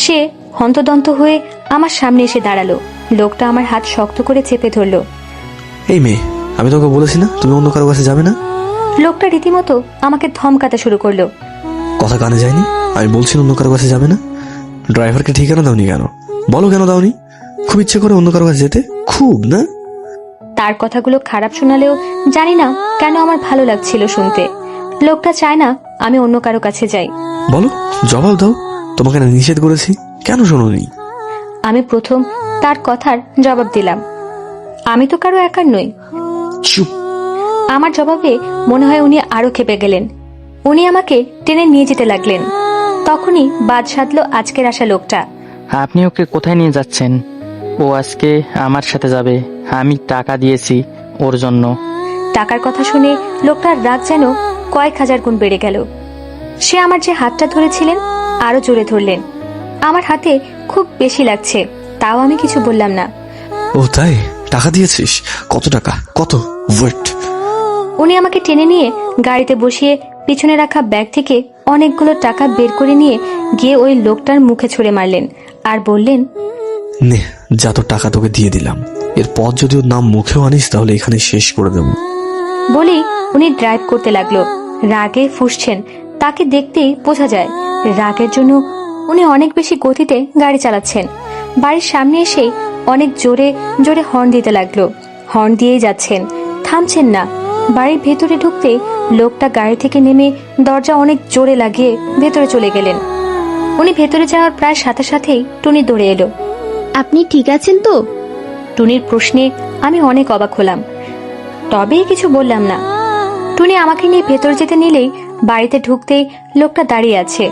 সে হন্তদন্ত হয়ে আমার সামনে এসে দাঁড়ালো। লোকটা আমার হাত শক্ত করে চেপে ধরলো। এই মেয়ে, আমি তোকে বলেছি না তুমি অন্য কারো কাছে যাবে না। লোকটা রীতিমতো আমাকে ধমকাতে শুরু করলো। কথা কানে যায়নি? আমি বলছি অন্য কারো কাছে যাবে না। ড্রাইভারকে ঠিকানা দাওনি কেন? বলো কেন দাওনি? খুব ইচ্ছে করে অন্য কারো কাছে যেতে? খুব না? তার কথাগুলো খারাপ শোনালেও জানি না কেন আমার ভালো লাগছিল শুনতে। লোকটা চায় না আমি অন্য কারো কাছে যাই। বলো, জবাব দাও। তোমাকে না নিষেধ করেছি, কেন শোনোনি? আমি প্রথম তার কথার জবাব দিলাম, আমি তো কারো একার নই। চুপ। আমার জবাবে মনে হয় উনি আরো ক্ষেপে গেলেন। উনি আমাকে টেনে নিয়ে যেতে লাগলেন। তখনই বাদ সাধলো আজকের আসা লোকটা। আপনি ওকে কোথায় নিয়ে যাচ্ছেন? ও আজকে আমার সাথে যাবে, আমি টাকা দিয়েছি ওর জন্য। টাকার কথা শুনে লোকটার রাগ যেন কয়েক হাজার গুণ বেড়ে গেল। সে আমার যে হাতটা ধরেছিলেন আরো জোরে ধরলেন। আমার হাতে খুব বেশি লাগছে, তাও আমি কিছু বললাম না। ও তাই? টাকা দিয়েছিস? কত টাকা? কত? ওয়েট। উনি আমাকে টেনে নিয়ে গাড়িতে বসিয়ে পিছনে রাখা ব্যাগ থেকে অনেকগুলো টাকা বের করে নিয়ে গিয়ে ওই লোকটার মুখে ছুঁড়ে মারলেন আর বললেন, নে যা, তোর টাকা তোকে দিয়ে দিলাম। এরপর যদি ওর নাম মুখেও আনিস তাহলে এখানে শেষ করে দেবো। বলেই উনি ড্রাইভ করতে লাগলো। রাগে ফুঁসছেন, তাকে দেখতেই বোঝা যায় রাগের জন্য উনি অনেক বেশি গতিতে গাড়ি চালাচ্ছেন। বাড়ির সামনে এসে অনেক জোরে জোরে হর্ন দিতে লাগলো। হর্ন দিয়েই যাচ্ছেন, থামছেন না। বাড়ির ভেতরে ঢুকতে লোকটা গাড়ি থেকে নেমে দরজা অনেক জোরে লাগিয়ে ভেতরে চলে গেলেন। উনি ভেতরে যাওয়ার প্রায় সাথে সাথেই টুনি দৌড়ে এলো। আপনি ঠিক আছেন তো? টুনির প্রশ্নে আমি অনেক অবাক হলাম, তবে কিছু বললাম না। টুনি আমাকে নিয়ে ভেতরে যেতে নিলেই বাড়িতে ঢুকতেই লোকটা দাঁড়িয়ে আছে।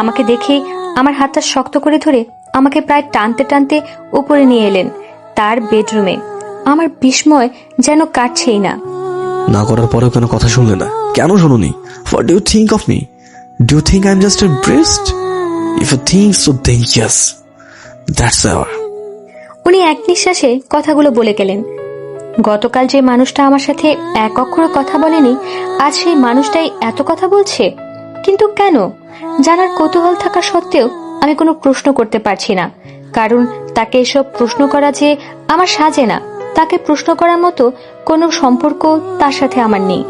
আমাকে দেখে আমার হাতটা শক্ত করে ধরে আমাকে প্রায় টানতে টানতে উপরে নিয়ে এলেন তার বেডরুমে। আমার বিস্ময় যেন কাটছেই না। না করার পরেও কেন কথা শুনলে না? কেন শোনোনি? What do you think of me? Do you think I am just a breast? If you think so then yes, that's our. উনি এক নিঃশ্বাসে কথাগুলো বলে গেলেন। গতকাল যে মানুষটা আমার সাথে এক অক্ষর কথা বলেনি, আজ সেই মানুষটাই এত কথা বলছে। কিন্তু কেন? জানার কৌতূহল থাকা সত্ত্বেও আমি কোনো প্রশ্ন করতে পারছি না, কারণ তাকে এসব প্রশ্ন করা যে আমার সাজে না। তাকে প্রশ্ন করার মতো কোনো সম্পর্ক তার সাথে আমার নেই,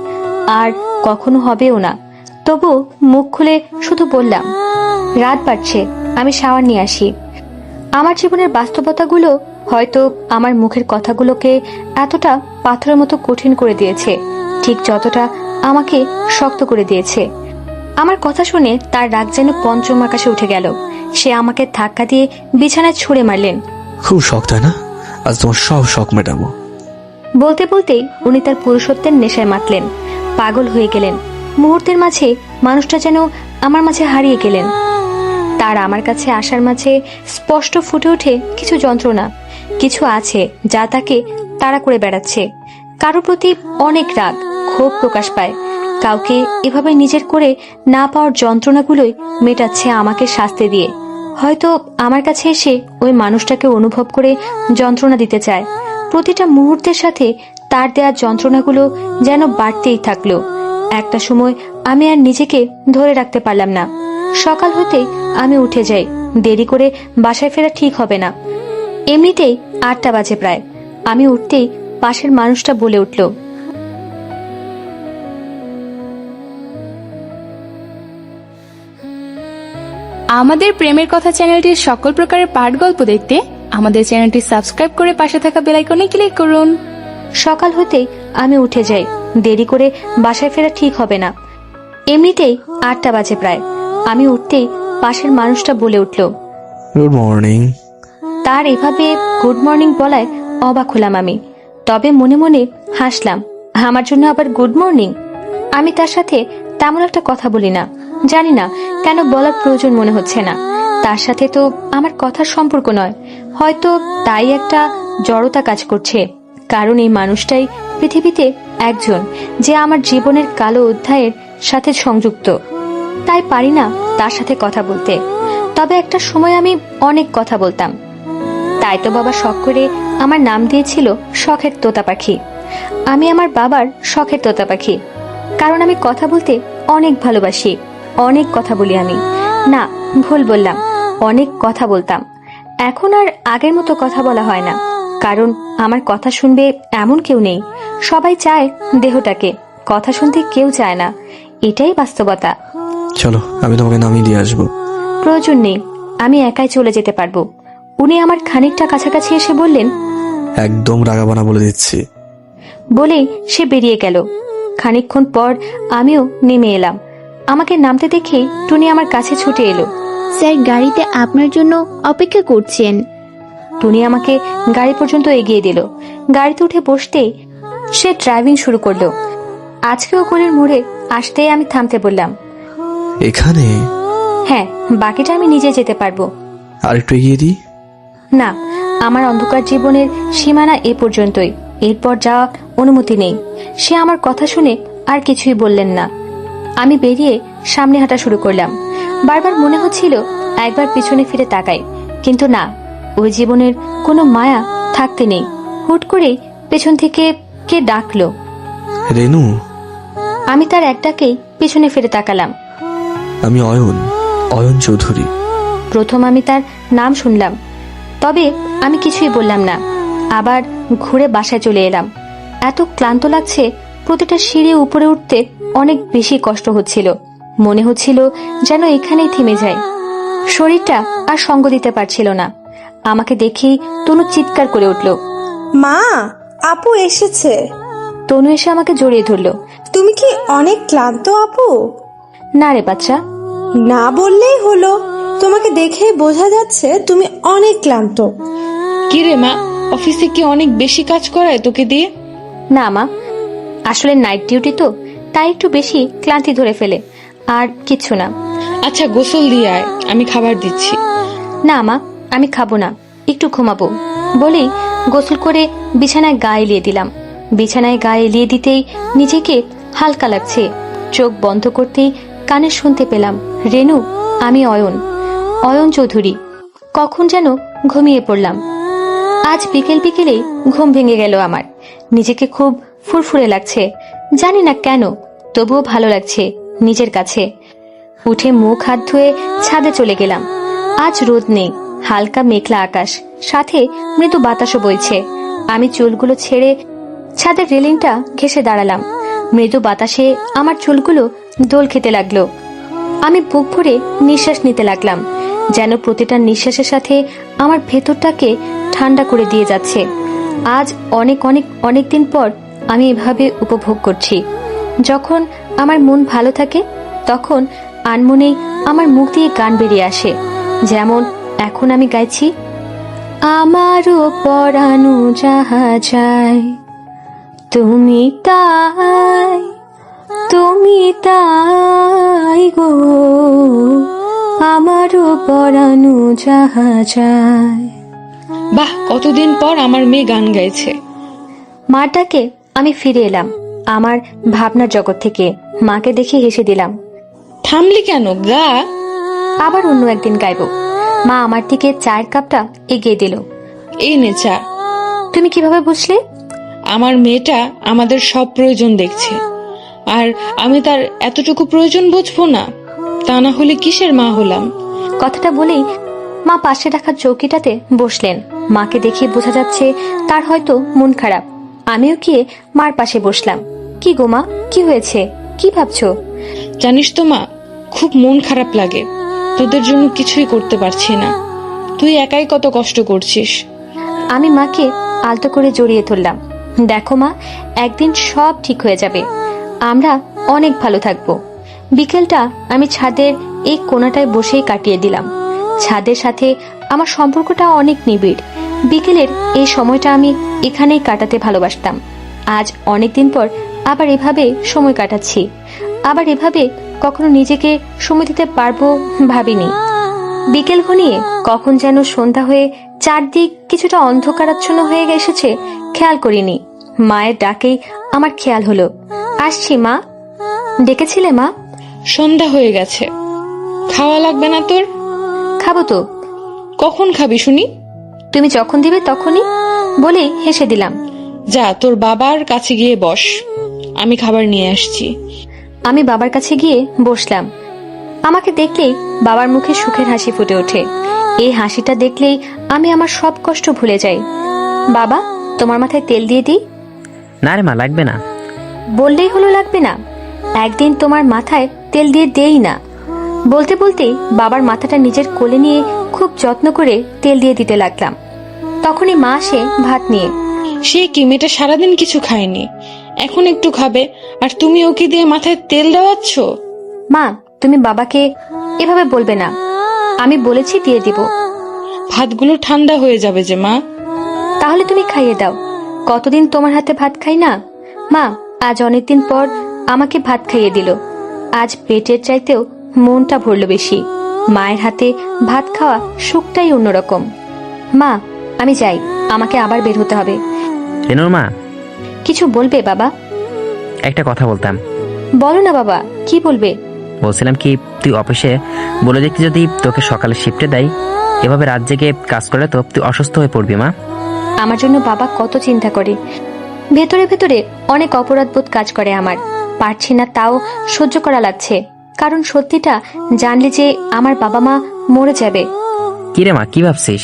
আর কখনো হবেও না। তবু মুখ খুলে শুধু বললাম, রাত বাড়ছে, আমি শাওয়ার নিয়ে আসি। আমার জীবনের বাস্তবতাগুলো হয়তো আমার মুখের কথাগুলোকে এতটা পাথরের মতো কঠিন করে দিয়েছে, ঠিক যতটা আমাকে শক্ত করে দিয়েছে। আমার কথা শুনে তার রাগ যেন পঞ্চম আকাশে উঠে গেল। সে আমাকে ধাক্কা দিয়ে বিছানায় ছুঁড়ে মারলেন। খুব শখ তাই না? আজ তোমার সব শখ মেটাবো। বলতে বলতেই উনি তার পুরুষত্বের নেশায় মাতলেন, পাগল হয়ে গেলেন। মুহূর্তের মাঝে মানুষটা যেন আমার মাঝে হারিয়ে গেলেন। তার আমার কাছে আসার মাঝে স্পষ্ট ফুটে ওঠে কিছু যন্ত্রণা, কিছু আছে যা তাকে তাড়া করে বেড়াচ্ছে। কারো প্রতি অনেক রাগ, ক্ষোভ প্রকাশ পায়। কাউকে এভাবে নিজের করে না পাওয়ার যন্ত্রণাগুলোই মেটাচ্ছে আমাকে শাস্তি দিয়ে। হয়তো আমার কাছে এসে ওই মানুষটাকে অনুভব করে যন্ত্রণা দিতে চায়। প্রতিটা মুহূর্তের সাথে তার দেয়া যন্ত্রণাগুলো যেন বাড়তেই থাকলো। একটা সময় আমি আর নিজেকে ধরে রাখতে পারলাম না। সকাল হতেই আমি উঠে যাই, দেরি করে বাসায় ফেরা ঠিক হবে না। এমনিতেই 8টা বাজে প্রায়। আমি উঠতেই পাশের মানুষটা বলে উঠল, আমাদের প্রেমের কথা চ্যানেলটির সকল প্রকারের পাঠ গল্প দেখতে আমাদের চ্যানেলটি সাবস্ক্রাইব করে পাশে থাকা বেল আইকনে ক্লিক করুন। সকাল হতেই আমি উঠে যাই, দেরি করে বাসায় ফেরা ঠিক হবে না। এমনিতেই 8টা বাজে প্রায়। আমি উঠতেই পাশের মানুষটা বলে উঠল, গুড মর্নিং। তার এভাবে গুড মর্নিং বলায় অবাক হলাম আমি, তবে মনে মনে হাসলাম। আমার জন্য আবার গুড মর্নিং? আমি তার সাথে তেমন একটা কথা বলি না, জানি না কেন বলার প্রয়োজন মনে হচ্ছে না। তার সাথে তো আমার কথার সম্পর্ক নয়, হয়তো তাই একটা জড়তা কাজ করছে। কারণ এই মানুষটাই পৃথিবীতে একজন যে আমার জীবনের কালো অধ্যায়ের সাথে সংযুক্ত। তাই পারি না তার সাথে কথা বলতে। তবে একটা সময় আমি অনেক কথা বলতাম। তাই তো বাবা শখ করে আমার নাম দিয়েছিল শখের তোতা পাখি। আমি আমার বাবার শখের তোতা পাখি, কারণ আমি কথা বলতে অনেক ভালোবাসি। অনেক কথা বলি আমি, না ভুল বললাম, অনেক কথা বলতাম। এখন আর আগের মতো কথা বলা হয় না, কারণ আমার কথা শুনবে এমন কেউ নেই। সবাই চায় দেহটাকে, কথা শুনতে কেউ চায় না। এটাই বাস্তবতা। চলো, আমি তোমাকে নামিয়ে দিয়ে আসবো। প্রয়োজন নেই, আমি একাই চলে যেতে পারবো। উনি আমার খানিকটা কাছাকাছি এসে বললেন, একদম রাগাবানা বলে দিচ্ছি, বলেই সে বেরিয়ে গেল। খানিকক্ষণ পর আমিও নেমে এলাম। আমাকে নামতে দেখে টুনি আমার কাছে ছুটে এলো। স্যার গাড়িতে আপনার জন্য অপেক্ষা করছেন। টুনি আমাকে গাড়ি পর্যন্ত এগিয়ে দিল। গাড়িতে উঠে বসতেই সে ড্রাইভিং শুরু করলো। আজকেও গলির মোড়ে আসতেই আমি থামতে বললাম। এখানে? হ্যাঁ, বাকিটা আমি নিজে যেতে পারবো। আর একটু এগিয়ে দিই? না, আমার অন্ধকার জীবনের সীমানা এ পর্যন্তই, এরপর যাওয়া অনুমতি নেই। সে আমার কথা শুনে আর কিছুই বললেন না। আমি বেরিয়ে সামনে হাঁটা শুরু করলাম। বারবার মনে হচ্ছিল একবার পিছনে ফিরে তাকাই, কিন্তু না, ওই জীবনের কোনো মায়া থাকতে নেই। হুট করে পেছন থেকে কে ডাকলো। রেনু। আমি তার এক ডাকেই পিছনে ফিরে তাকালাম। আমি অয়ন চৌধুরী। প্রথম আমি তার নাম শুনলাম, তবে আমি কিছুই বললাম না। আবার ঘুরে বাসায় চলে এলাম। এত ক্লান্ত লাগছে, প্রতিটা সিঁড়ি উপরে উঠতে অনেক বেশি কষ্ট হচ্ছিল। মনে হচ্ছিল যেন এখানেই থেমে যায়। শরীরটা আর সঙ্গ দিতে পারছিল না। আমাকে দেখেই তনু চিৎকার করে উঠল। মা, আপু এসেছে। তনু এসে আমাকে জড়িয়ে ধরল। তুমি কি অনেক ক্লান্ত আপু? না রে বাচ্চা। না বললেই হলো, তোমাকে দেখে বোঝা যাচ্ছে তুমি অনেক ক্লান্ত। কি রে মা, অফিসে কি অনেক বেশি কাজ করায় তোকে দিয়ে? না মা, আসলে নাইট ডিউটি তো, তাই একটু বেশি ক্লান্তি ধরে ফেলে, আর কিছু না। আচ্ছা, গোসল দিয়ে আয়, আমি খাবার দিচ্ছি। না মা, আমি খাবো না, একটু ঘুমাবো। বলেই গোসল করে বিছানায় গা এলিয়ে দিলাম। বিছানায় গা এলিয়ে দিতেই নিজেকে হালকা লাগছে। চোখ বন্ধ করতেই কানে শুনতে পেলাম, রেনু, আমি অয়ন চৌধুরী। কখন যেন ঘুমিয়ে পড়লাম। আজ বিকেল বিকেলেই ঘুম ভেঙে গেল আমার। নিজেকে খুব ফুরফুরে লাগছে, জানি না কেন, তবুও ভালো লাগছে নিজের কাছে। উঠে মুখ হাত ধুয়ে ছাদে চলে গেলাম। আজ রোদ নেই, হালকা মেঘলা আকাশ, সাথে মৃদু বাতাসও বইছে। আমি চুলগুলো ছেড়ে ছাদের রেলিংটা ঘেঁষে দাঁড়ালাম। মৃদু বাতাসে আমার চুলগুলো দোল খেতে লাগলো। আমি বুক ভরে নিঃশ্বাস নিতে লাগলাম, যেন প্রতিটা নিঃশ্বাসের সাথে আমার ভেতরটাকে ঠান্ডা করে দিয়ে যাচ্ছে। আজ অনেক অনেক অনেক দিন পর আমি এভাবে উপভোগ করছি। যখন আমার মন ভালো থাকে, তখন আনমনেই আমার মুখ দিয়ে গান বেরিয়ে আসে, যেমন এখন আমি গাইছি। আমারও পরানো যাহা যায়, তুমি তাই গো, আমারও পরানো যাহা যায়। বাহ, কতদিন পর আমার মেয়ে গান গাইছে। মার ডাকে আমি ফিরে এলাম আমার ভাবনার জগৎ থেকে। মাকে দেখে হেসে দিলাম। থামলি কেন, গা। আবার অন্য একদিন গাইবো। মা আমার দিকে চায়ের কাপটা এগিয়ে দিল। এই নে চা। তুমি কিভাবে বুঝলে? আমার মেয়েটা আমাদের সব প্রয়োজন দেখছে, আর আমি তার এতটুকু প্রয়োজন বুঝবো না? তা না হলে কিসের মা হলাম? কথাটা বলেই মা পাশে রাখা চৌকিটাতে বসলেন। মাকে দেখে বোঝা যাচ্ছে তার হয়তো মন খারাপ। আমিও গিয়ে মার পাশে বসলাম। কি গো মা, কি হয়েছে, কি ভাবছো? জানিস তো মা, খুব মন খারাপ লাগে। তোদের জন্য কিছুই করতে পারছি না। তুই একাই কত কষ্ট করছিস। আমি মাকে আলতো করে জড়িয়ে ধরলাম। দেখো মা, একদিন সব ঠিক হয়ে যাবে, আমরা অনেক ভালো থাকবো। বিকেলটা আমি ছাদের এই কোণাটায় বসেই কাটিয়ে দিলাম। ছাদের সাথে আমার সম্পর্কটা অনেক নিবিড়। বিকেলের এই সময়টা আমি এখানেই কাটাতে ভালোবাসতাম। আজ অনেকদিন পর আবার এভাবে সময় কাটাচ্ছি। আবার এভাবে কখনো নিজেকে সময় দিতে পারবো ভাবিনি। বিকেল ঘনিয়ে কখন যেন সন্ধ্যা হয়ে চারদিক কিছুটা অন্ধকারাচ্ছন্ন হয়ে এসেছে, খেয়াল করিনি। মায়ের ডাকেই আমার খেয়াল হলো। আসছি মা। ডেকেছিলে মা? সন্ধ্যা হয়ে গেছে, খাওয়া লাগবে না তোর? খাবো তো। কখন খাবি শুনি? তুমি যখন দিবে তখনই, বলে হেসে দিলাম। যা, তোর বাবার কাছে গিয়ে বস, আমি খাবার নিয়ে আসছি। আমি বাবার কাছে গিয়ে বসলাম। আমাকে দেখলেই বাবার মুখে সুখের হাসি ফুটে ওঠে। এই হাসিটা দেখলেই আমি আমার সব কষ্ট ভুলে যাই। বাবা, তোমার মাথায় তেল দিয়ে দিই? না রে মা, লাগবে না। বললেই হলো লাগবে না? একদিন তোমার মাথায় তেল দিয়ে দেই না। বলতে বলতেই বাবার মাথাটা নিজের কোলে নিয়ে খুব যত্ন করে তেল দিয়ে দিতে লাগলাম। তখনই মা আসে ভাত নিয়ে। সে কি, মেয়েটা সারাদিন কিছু খায়নি, এখন একটু খাবে আর তুমি ওকে দিয়ে মাথায় তেল দেওয়াচ্ছ। মা, তুমি বাবাকে এভাবে বলবে না। আমি বলেছি দিয়ে দিব। ভাতগুলো ঠান্ডা হয়ে যাবে যে মা। তাহলে তুমি খাইয়ে দাও। কতদিন তোমার হাতে ভাত খাই না। মা, আজ অনেকদিন পর আমাকে ভাত খাইয়ে দিল। আজ পেটের চাইতেও মনটা ভরল বেশি। মায়ের হাতে ভাত খাওয়া সুখটাই অন্যরকম। মা, আমি যাই, আমাকে আবার বের হতে হবে। রেনুর মা, কিছু বলবে বাবা? একটা কথা বলতাম। বলো না বাবা, কি বলবে? বলছিলাম কি, তুই অফিসে বলে দেখতে যদি তোকে সকালে শিফটে দেয়, এভাবে রাত জেগে কাজ করলে তো তুই অসুস্থ হয়ে পড়বি মা। আমার জন্য বাবা কত চিন্তা করে। ভেতরে ভেতরে অনেক অপরাধবোধ কাজ করে আমার। পারছি না, তাও সহ্য করা লাগছে। কারণ সত্যিটা জানলে যে আমার বাবা মা মরে যাবে। কি রে মা, কি ভাবছিস?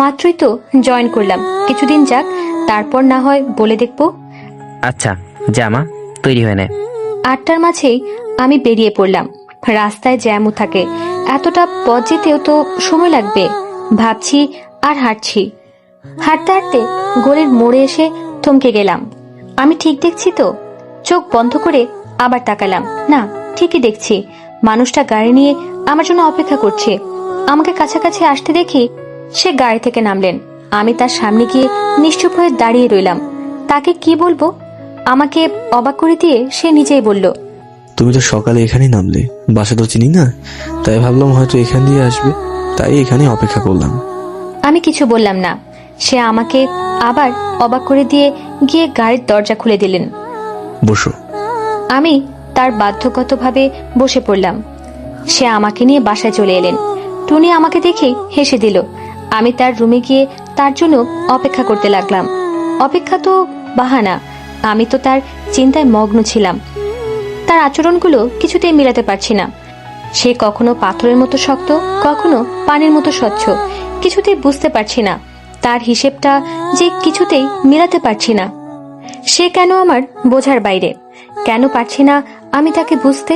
মাত্রই তো জয়েন করলাম, কিছুদিন যাক, তারপর না হয় বলে দেখবো। আচ্ছা যা মা, তৈরি হয়ে নে। 8টার মাঝেই আমি বেরিয়ে পড়লাম। রাস্তায় জ্যামও থাকে, এতটা পথ যেতেও তো সময় লাগবে। ভাবছি আর হাঁটছি। হাঁটতে হাঁটতে গলির মোড়ে এসে থমকে গেলাম। আমি ঠিক দেখছি তো? চোখ বন্ধ করে আবার তাকালাম। না, ঠিকই দেখছি। মানুষটা গাড়ি নিয়ে আমার জন্য অপেক্ষা করছে। আমাকে কাছাকাছি আসতে দেখি সে গাড়ি থেকে নামলেন। আমি তার সামনে গিয়ে নিশ্চুপ হয়ে দাঁড়িয়ে রইলাম। তাকে কি বলবো? আমাকে অবাক করে দিয়ে সে নিজেই বলল, তুমি তো সকালে এখানেই নামলে, বাসা তো চিনি না, তাই ভাবলাম হয়তো এখান দিয়ে আসবে, তাই এখানে অপেক্ষা করলাম। আমি কিছু বললাম না। সে আমাকে আবার অবাক করে দিয়ে গিয়ে গাড়ির দরজা খুলে দিলেন। বসো। আমি তার বাধ্যগতভাবে বসে পড়লাম। সে আমাকে নিয়ে বাসায় চলে এলেন। টুনি আমাকে দেখেই হেসে দিল। আমি তার রুমে গিয়ে তার জন্য অপেক্ষা করতে লাগলাম। অপেক্ষা তো বাহানা, আমি তো তার চিন্তায় মগ্ন ছিলাম। তার আচরণগুলো কিছুতেই মিলাতে পারছি না। সে কখনো পাথরের মতো শক্ত, কখনো পানির মতো স্বচ্ছ। কিছুতেই বুঝতে পারছি না তার হিসেবটা যে কিছুতেই মিলাতে পারছি না। সে কেন আমার বোঝার বাইরে, কেন পারছি না আমি তাকে বুঝতে।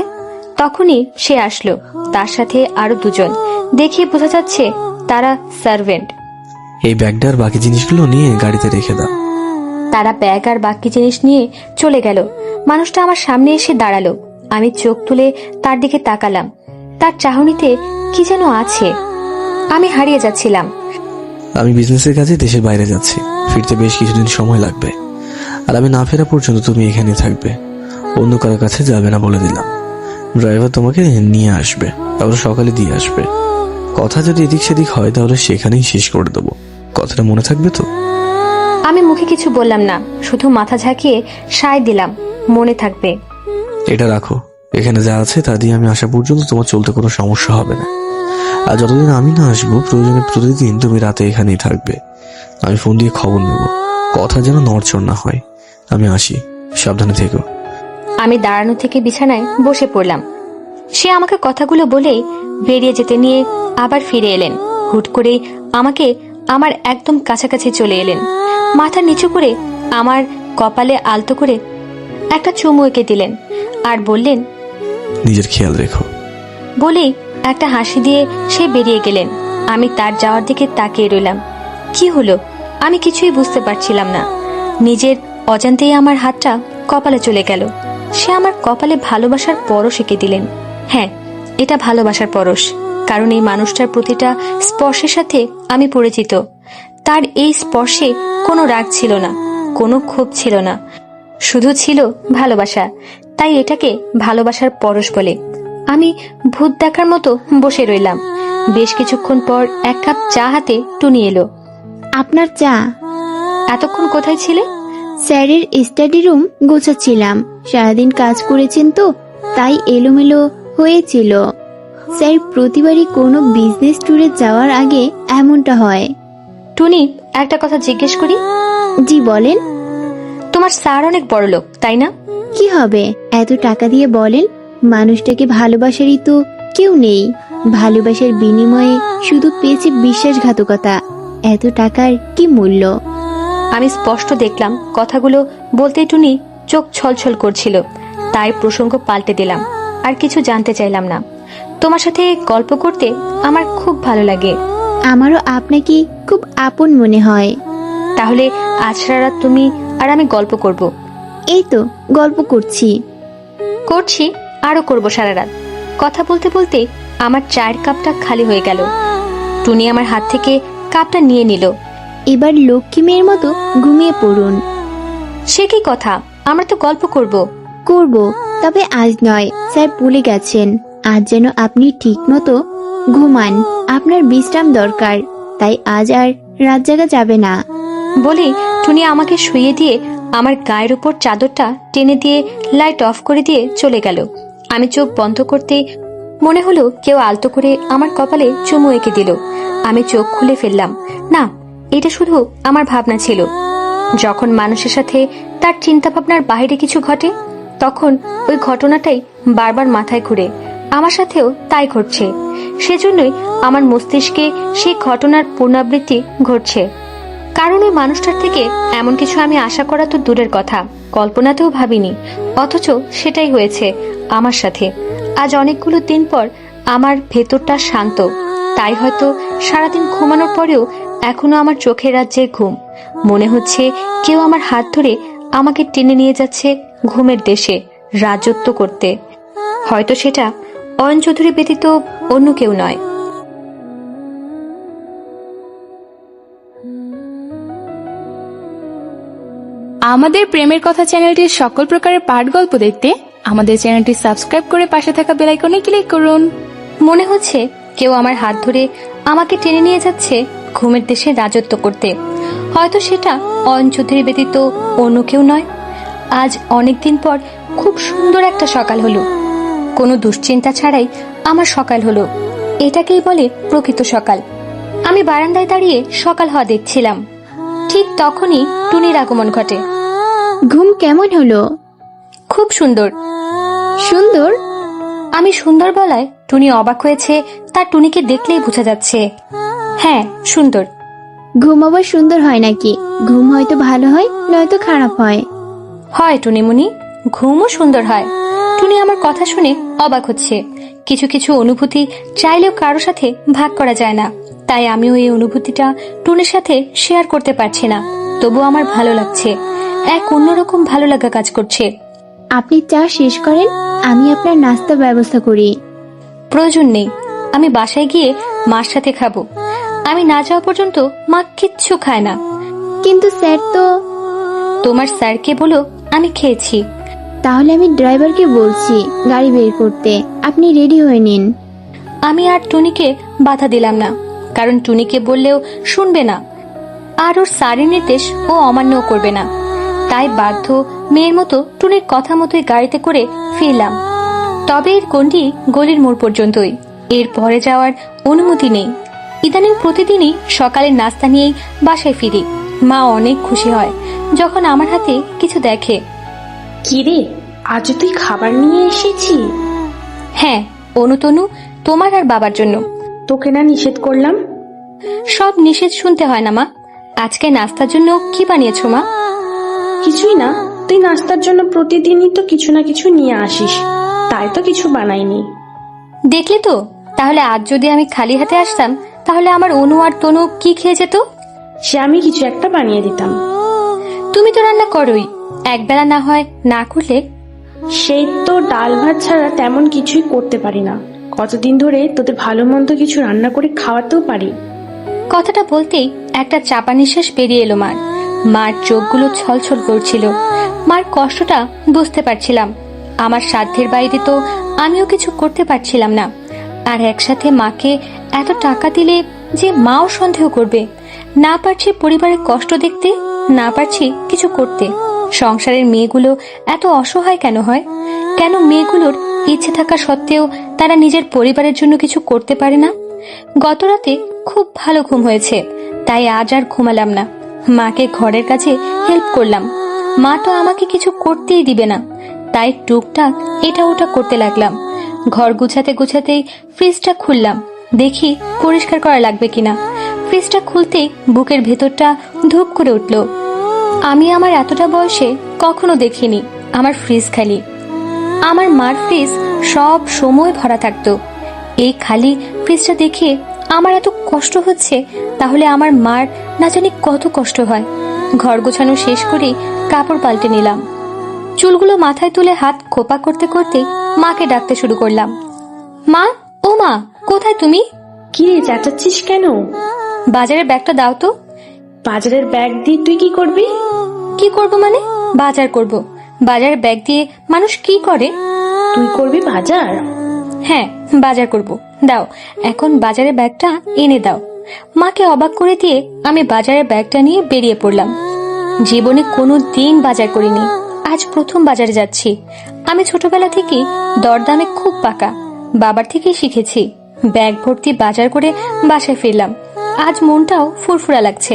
তখনই সে আসলো, তার সাথে আরো দুজন। দেখে বোঝা যাচ্ছে তারা সার্ভেন্ট। এই ব্যাগটা আর বাকি জিনিসগুলো নিয়ে গাড়িতে রেখে দাও। তারা ব্যাগ আর বাকি জিনিস নিয়ে চলে গেল। মানুষটা আমার সামনে এসে দাঁড়ালো। আমি চোখ তুলে তার দিকে তাকালাম। তার চাহনিতে কি যেন আছে। আমি হারিয়ে যাচ্ছিলাম। আমি বিজনেসের কাজে দেশের বাইরে যাচ্ছি, ফিরতে বেশ কিছুদিন সময় লাগবে। আর আমি না ফেরা পর্যন্ত তুমি এখানে থাকবে, অন্য কারো কাছে যাবে না বলে দিলাম। ড্রাইভার তোমাকে নিয়ে আসবে, তারপর সকালে দিয়ে আসবে। কথা যদি এদিক সেদিক হয় তাহলে সেখানেই শেষ করে দেবো। কথাটা মনে থাকবে তো? আমি মুখে কিছু বললাম না, শুধু মাথা ঝাঁকিয়ে সায় দিলাম, মনে থাকবে। এটা রাখো, এখানে যা আছে তা দিয়ে আমি আসা পর্যন্ত তোমার চলতে কোনো সমস্যা হবে না। আর যতদিন আমি না আসবো, প্রয়োজনে প্রতিদিন তুমি রাতে এখানেই থাকবে। আমি ফোন দিয়ে খবর নেব, কথা যেন নড়চড় না হয়। আমি আসি, সাবধানে থেকো। আমি দাঁড়ানো থেকে বিছানায় বসে পড়লাম। সে আমাকে কথাগুলো বলেই বেরিয়ে যেতে নিয়ে আবার ফিরে এলেন। হুট করে আমাকে আমার একদম কাছাকাছি চলে এলেন। মাথা নিচু করে আমার কপালে আলতো করে একটা চুমু এঁকে দিলেন আর বললেন, নিজের খেয়াল রেখো। বলেই একটা হাসি দিয়ে সে বেরিয়ে গেলেন। আমি তার যাওয়ার দিকে তাকিয়ে রইলাম। কি হলো আমি কিছুই বুঝতে পারছিলাম না। নিজের অজান্তেই আমার হাতটা কপালে চলে গেল। সে আমার কপালে ভালোবাসার পরশ এঁকে দিলেন। হ্যাঁ, এটা ভালোবাসার পরশ, কারণ এই মানুষটার প্রতিটা স্পর্শের সাথে আমি পরিচিত। তার এই স্পর্শে কোনো রাগ ছিল না, কোনো ক্ষোভ ছিল না, শুধু ছিল ভালোবাসা। তাই এটাকে ভালোবাসার পরশ বলে। আমি ভূত দেখার মতো বসে রইলাম। বেশ কিছুক্ষণ পর এক কাপ চা হাতে টুনি এলো। আপনার চা। এতক্ষণ কোথায় ছিলে? স্যারের স্টাডি রুম গোছাচ্ছিলাম। সারাদিন কাজ করেছেন তো, তাই এলোমেলো হয়েছিল। স্যার প্রতিবারই কোনো বিজনেস ট্যুরে যাওয়ার আগে এমনটা হয়। টুনি, একটা কথা জিজ্ঞেস করি? জি বলেন। তোমার স্যার অনেক বড় লোক, তাই না? কি হবে, এত টাকা দিয়ে বলেন? মানুষটাকে ভালোবাসারই তো কেউ নেই। ভালোবাসার বিনিময়ে শুধু পেয়েছে বিশ্বাসঘাতকতা। এত টাকার কি মূল্য? আমি স্পষ্ট দেখলাম কথাগুলো বলতেই টুনি চোখ ছলছল করছিল। তাই প্রসঙ্গ পাল্টে দিলাম, আর কিছু জানতে চাইলাম না। তোমার সাথে গল্প করতে আমার খুব ভালো লাগে। আমারও আপনাকে খুব আপন মনে হয়। তাহলে আজ সারা রাত তুমি আর আমি গল্প করব। এই তো গল্প করছি। করছি, আরো করবো সারা রাত। কথা বলতে বলতে আমার চায়ের কাপটা খালি হয়ে গেল। টুনি আমার হাত থেকে কাপটা নিয়ে নিল। এবার লক্ষ্মী মেয়ের মতো ঘুমিয়ে পড়ুন। সে কি কথা, আমরা তো গল্প করব। করব, তবে আজ নয়, স্যার ভুলে গেছেন। আজ যেন আপনি ঠিক মতো ঘুমান, আপনার বিশ্রাম দরকার, তাই আজ আর রাত জাগা যাবে না। বলি টুনি আমাকে শুইয়ে দিয়ে আমার গায়ের উপর চাদরটা টেনে দিয়ে লাইট অফ করে দিয়ে চলে গেল। আমি চোখ বন্ধ করতে মনে হলো কেউ আলতো করে আমার কপালে চুমু এঁকে দিল। আমি চোখ খুলে ফেললাম। না, এটা শুধু আমার ভাবনা ছিল। যখন মানুষের সাথে তার চিন্তা ভাবনার বাইরে কিছু ঘটে, তখন ওই ঘটনাটাই বারবার মাথায় ঘুরে। আমার সাথেও তাই ঘটছে। সেজন্যই আমার মস্তিষ্কে সেই ঘটনার পুনরাবৃত্তি ঘটছে। কারণ ওই মানুষটার থেকে এমন কিছু আমি আশা করা তো দূরের কথা, কল্পনাতেও ভাবিনি। অথচ সেটাই হয়েছে আমার সাথে। আজ অনেকগুলো দিন পর আমার ভেতরটা শান্ত, তাই হয়তো সারাদিন ঘুমানোর পরেও এখনো আমার চোখের রাজ্যে ঘুম। মনে হচ্ছে কেউ আমার হাত ধরে আমাকে টেনে নিয়ে যাচ্ছে ঘুমের দেশে রাজত্ব করতে। হয়তো সেটা অয়ন চৌধুরী ব্যতীত অন্য কেউ নয়। আমাদের প্রেমের কথা চ্যানেলটির সকল প্রকারের পাঠ গল্প দেখতে আমাদের চ্যানেলটি সাবস্ক্রাইব করে পাশে থাকা বেল আইকনে ক্লিক করুন। মনে হচ্ছে কেউ আমার হাত ধরে আমাকে টেনে নিয়ে যাচ্ছে ঘুমের দেশে রাজত্ব করতে। হয়তো সেটা অয়ন চৌধুরী ব্যতীত অন্য কেউ নয়। আজ অনেকদিন পর খুব সুন্দর একটা সকাল হলো। কোনো দুশ্চিন্তা ছাড়াই আমার সকাল হলো। এটাকেই বলে প্রকৃত সকাল। আমি বারান্দায় দাঁড়িয়ে সকাল হওয়া দেখছিলাম। ঠিক তখনই টুনির আগমন ঘটে। ঘুম কেমন হলো? খুব সুন্দর। সুন্দর? আমি সুন্দর বলায় টুনি অবাক হয়েছে। তার টুনিকে দেখলেই বোঝা যাচ্ছে। হ্যাঁ, সুন্দর। ঘুম আবার সুন্দর হয় নাকি? ঘুম হয়তো ভালো হয়, নয়তো খারাপ হয়। হয় টুনিমুনি, ঘুমও সুন্দর হয়। টুনি আমার কথা শুনে অবাক হচ্ছে। কিছু কিছু অনুভূতি চাইলেও কারো সাথে ভাগ করা যায় না, তাই আমিও এই অনুভূতিটা টুনির সাথে শেয়ার করতে পারছি না। তবু আমার ভালো লাগছে, এক অন্যরকম ভালো লাগা কাজ করছে। আপনি চা শেষ করেন, আমি আপনার নাস্তা ব্যবস্থা করি। প্রয়োজন নেই, আমি বাসায় গিয়ে মার সাথে খাবো। আমি না যাওয়া পর্যন্ত মা কিচ্ছু খায় না। কিন্তু স্যার তো। তোমার স্যারকে বলো আমি খেয়েছি। তাহলে আমি ড্রাইভারকে বলছি গাড়ি বের করতে, আপনি রেডি হয়ে নিন। আমি আর টুনিকে বাধা দিলাম না, কারণ টুনিকে বললেও শুনবে না, আর ওর স্যারের নির্দেশ ও অমান্য করবে না। তাই বাধ্য মেয়ের মতো টুনির কথা মতোই গাড়িতে করে ফিরলাম। তবে এর গণ্ডি গলির মোড় পর্যন্তই, এর পরে যাওয়ার অনুমতি নেই। ইদানিং প্রতিদিনই সকালের নাস্তা নিয়েই বাসায় ফিরি। মা অনেক খুশি হয় যখন আমার হাতে কিছু দেখে। কিরে, আজ তুই খাবার নিয়ে এসেছি? হ্যাঁ অনুতনু, তোমার আর বাবার জন্য। তোকে না নিষেধ করলাম? সব নিষেধ শুনতে হয় না মা। আজকে নাস্তার জন্য কি বানিয়েছো মা? কিছুই না, তুই নাস্তার জন্য প্রতিদিনই তো কিছু না কিছু নিয়ে আসিস, তাই তো কিছু বানাইনি। দেখলে তো, তাহলে আজ যদি আমি খালি হাতে আসতাম তাহলে আমার অনু আর তনু কি খেয়ে যেত? সে আমি কিছু একটা বানিয়ে দিতাম। তুমি তো রান্না করোই, একবেলা না হয় না করলে। সেই তো ডাল ভাত ছাড়া তেমন কিছুই করতে পারি না। কতদিন ধরে তোদের ভালো মন্দ কিছু রান্না করে খাওয়াতেও পারি। কথাটা বলতেই একটা চাপা নিঃশ্বাস বেরিয়ে এলো মার। মার চোখগুলো ছলছল করছিল। মার কষ্টটা বুঝতে পারছিলাম। আমার সাধ্যের বাইরে তো আমিও কিছু করতে পারছিলাম না। আর একসাথে মাকে এত টাকা দিলে যে মাও সন্দেহ করবে। না পারছি পরিবারের কষ্ট দেখতে, না পারছি কিছু করতে। সংসারের মেয়েগুলো এত অসহায় কেন হয়? কেন মেয়েগুলোর ইচ্ছে থাকা সত্ত্বেও তারা নিজের পরিবারের জন্য কিছু করতে পারে না? গত রাতে খুব ভালো ঘুম হয়েছে, তাই আজ আর ঘুমালাম না। মাকে ঘরের কাজে হেল্প করলাম। মা তো আমাকে কিছু করতেই দিবে না, তাই টুকটাক এটা ওটা করতে লাগলাম। ঘর গুছাতে গুছাতেই ফ্রিজটা খুললাম, দেখি পরিষ্কার করা লাগবে কিনা। ফ্রিজটা খুলতেই বুকের ভেতরটা ধূপ করে উঠল। আমি আমার এতটা বয়সে কখনো দেখিনি আমার ফ্রিজ খালি। আমার মার ফ্রিজ সব সময় ভরা থাকতো। এই খালি ফ্রিজটা দেখে আমার এত কষ্ট হচ্ছে, তাহলে আমার মার না জানি কত কষ্ট হয়। ঘর গোছানো শেষ করে কাপড় পাল্টে নিলাম। চুলগুলো মাথায় তুলে হাত খোপা করতে করতে মাকে ডাকতে শুরু করলাম। মা, ও মা, কোথায় তুমি? কি রে, চেঁচাচ্ছিস কেন? বাজারের ব্যাগটা দাও তো। বাজারের ব্যাগ দিয়ে তুই কি করবি? কি করব মানে? বাজার করব। বাজারের ব্যাগ দিয়ে মানুষ কি করে? তুই করবি বাজার? হ্যাঁ, বাজার করব। দাও, এখন বাজারের ব্যাগটা এনে দাও। মাকে অবাক করে দিয়ে আমি বাজারের ব্যাগটা নিয়ে বেরিয়ে পড়লাম। জীবনে কোনো দিন বাজার করিনি, আজ প্রথম বাজারে যাচ্ছি। আমি ছোটবেলা থেকে দরদামে খুব পাকা, বাবার থেকেই শিখেছি। ব্যাগ ভর্তি বাজার করে বাসায় ফিরলাম। আজ মনটাও ফুরফুরা লাগছে।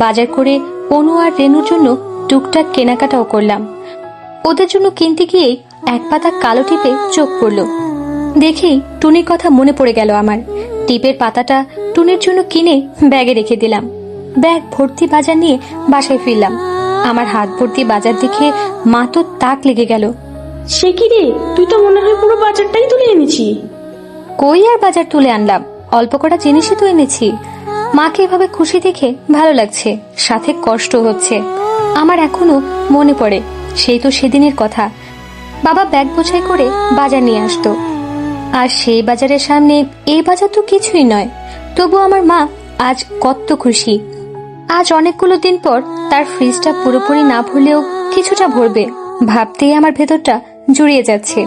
বাজার করে অনু আর রেনুর জন্য টুকটাক কেনাকাটাও করলাম। ওদের জন্য কিনতে গিয়ে এক পাতা কালো টিপে চোখ পড়লো। দেখেই টুনির কথা মনে পড়ে গেল আমার। টিপের পাতাটা টুনির জন্য কিনে ব্যাগে রেখে দিলাম। ব্যাগ ভর্তি বাজার নিয়ে বাসায় ফিরলাম। আমার হাত ভর্তি বাজার দেখে মা তো তাক লেগে গেল। সে কি রে, তুই তো মনে হয় পুরো বাজারটাই তুলে এনেছি। কই আর বাজার তুলে আনলাম, অল্প কটা জিনিসই তো এনেছি। মাকে এভাবে খুশি দেখে ভালো লাগছে, সাথে কষ্ট হচ্ছে। আমার এখনো মনে পড়ে সেই তো সেদিনের কথা। বাবা ব্যাগ বোঝাই করে বাজার নিয়ে আসতো, আর সেই বাজারের সামনে এই বাজার তো কিছুই নয়। তবু আমার মা আজ কত খুশি। আজ অনেকগুলো দিন পর তার ফ্রিজটা পুরোপুরি না ভরলেও কিছুটা ভরবে, ভাবতেই আমার ভেতরটা জুড়িয়ে যাচ্ছে।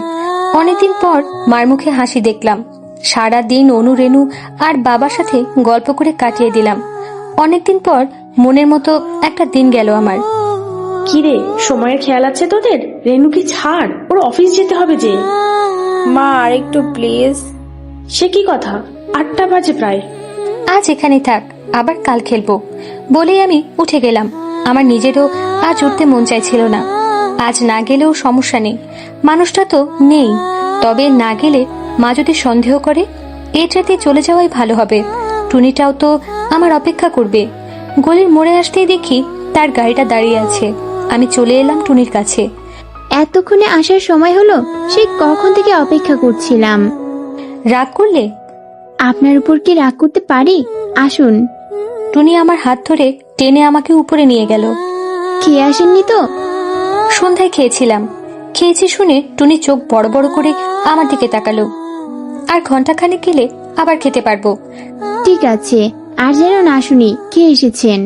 অনেকদিন পর মার মুখে হাসি দেখলাম। সারা দিন অনু, রেনু আর বাবার সাথে গল্প করে কাটিয়ে দিলাম। অনেকদিন পর মনের মতো একটা দিন গেল আমার। কি রে, সময়ের খেয়াল আছে তোদের? রেনুকে ছাড়, ওর অফিস যেতে হবে যে। মা, আর একটু প্লিজ। সে কি কথা, 8টা বাজে প্রায়। আজ এখানে থাক, আবার কাল খেলবো বলেই আমি উঠে গেলাম। আমার নিজেরও আজ উঠতে মন চাইছিল না। আজ না গেলেও সমস্যা নেই, মানুষটা তো নেই। তবে না গেলে মা যদি সন্দেহ করে, এই রাতে চলে যাওয়াই ভালো হবে। টুনিটাও তো আমার অপেক্ষা করবে। গলির মোড়ে আসতেই দেখি তার গাড়িটা দাঁড়িয়ে আছে। আমি চলে এলাম টুনির কাছে। এতক্ষণে আসার সময় হলো? সেই কখন থেকে অপেক্ষা করছিলাম। রাগ করলে? আপনার উপর কি রাগ করতে পারি? আসুন। টুনি আমার হাত ধরে টেনে আমাকে উপরে নিয়ে গেল। খেয়ে আসেননি তো? সন্ধ্যায় খেয়েছিলাম। খেয়েছি শুনে টুনি চোখ বড় বড় করে আমার দিকে তাকালো। আর ঘন্টাখানেক গেলে আবার খেতে পারবো। ঠিক আছে, আর যেন না শুনি খেয়ে এসেছেন।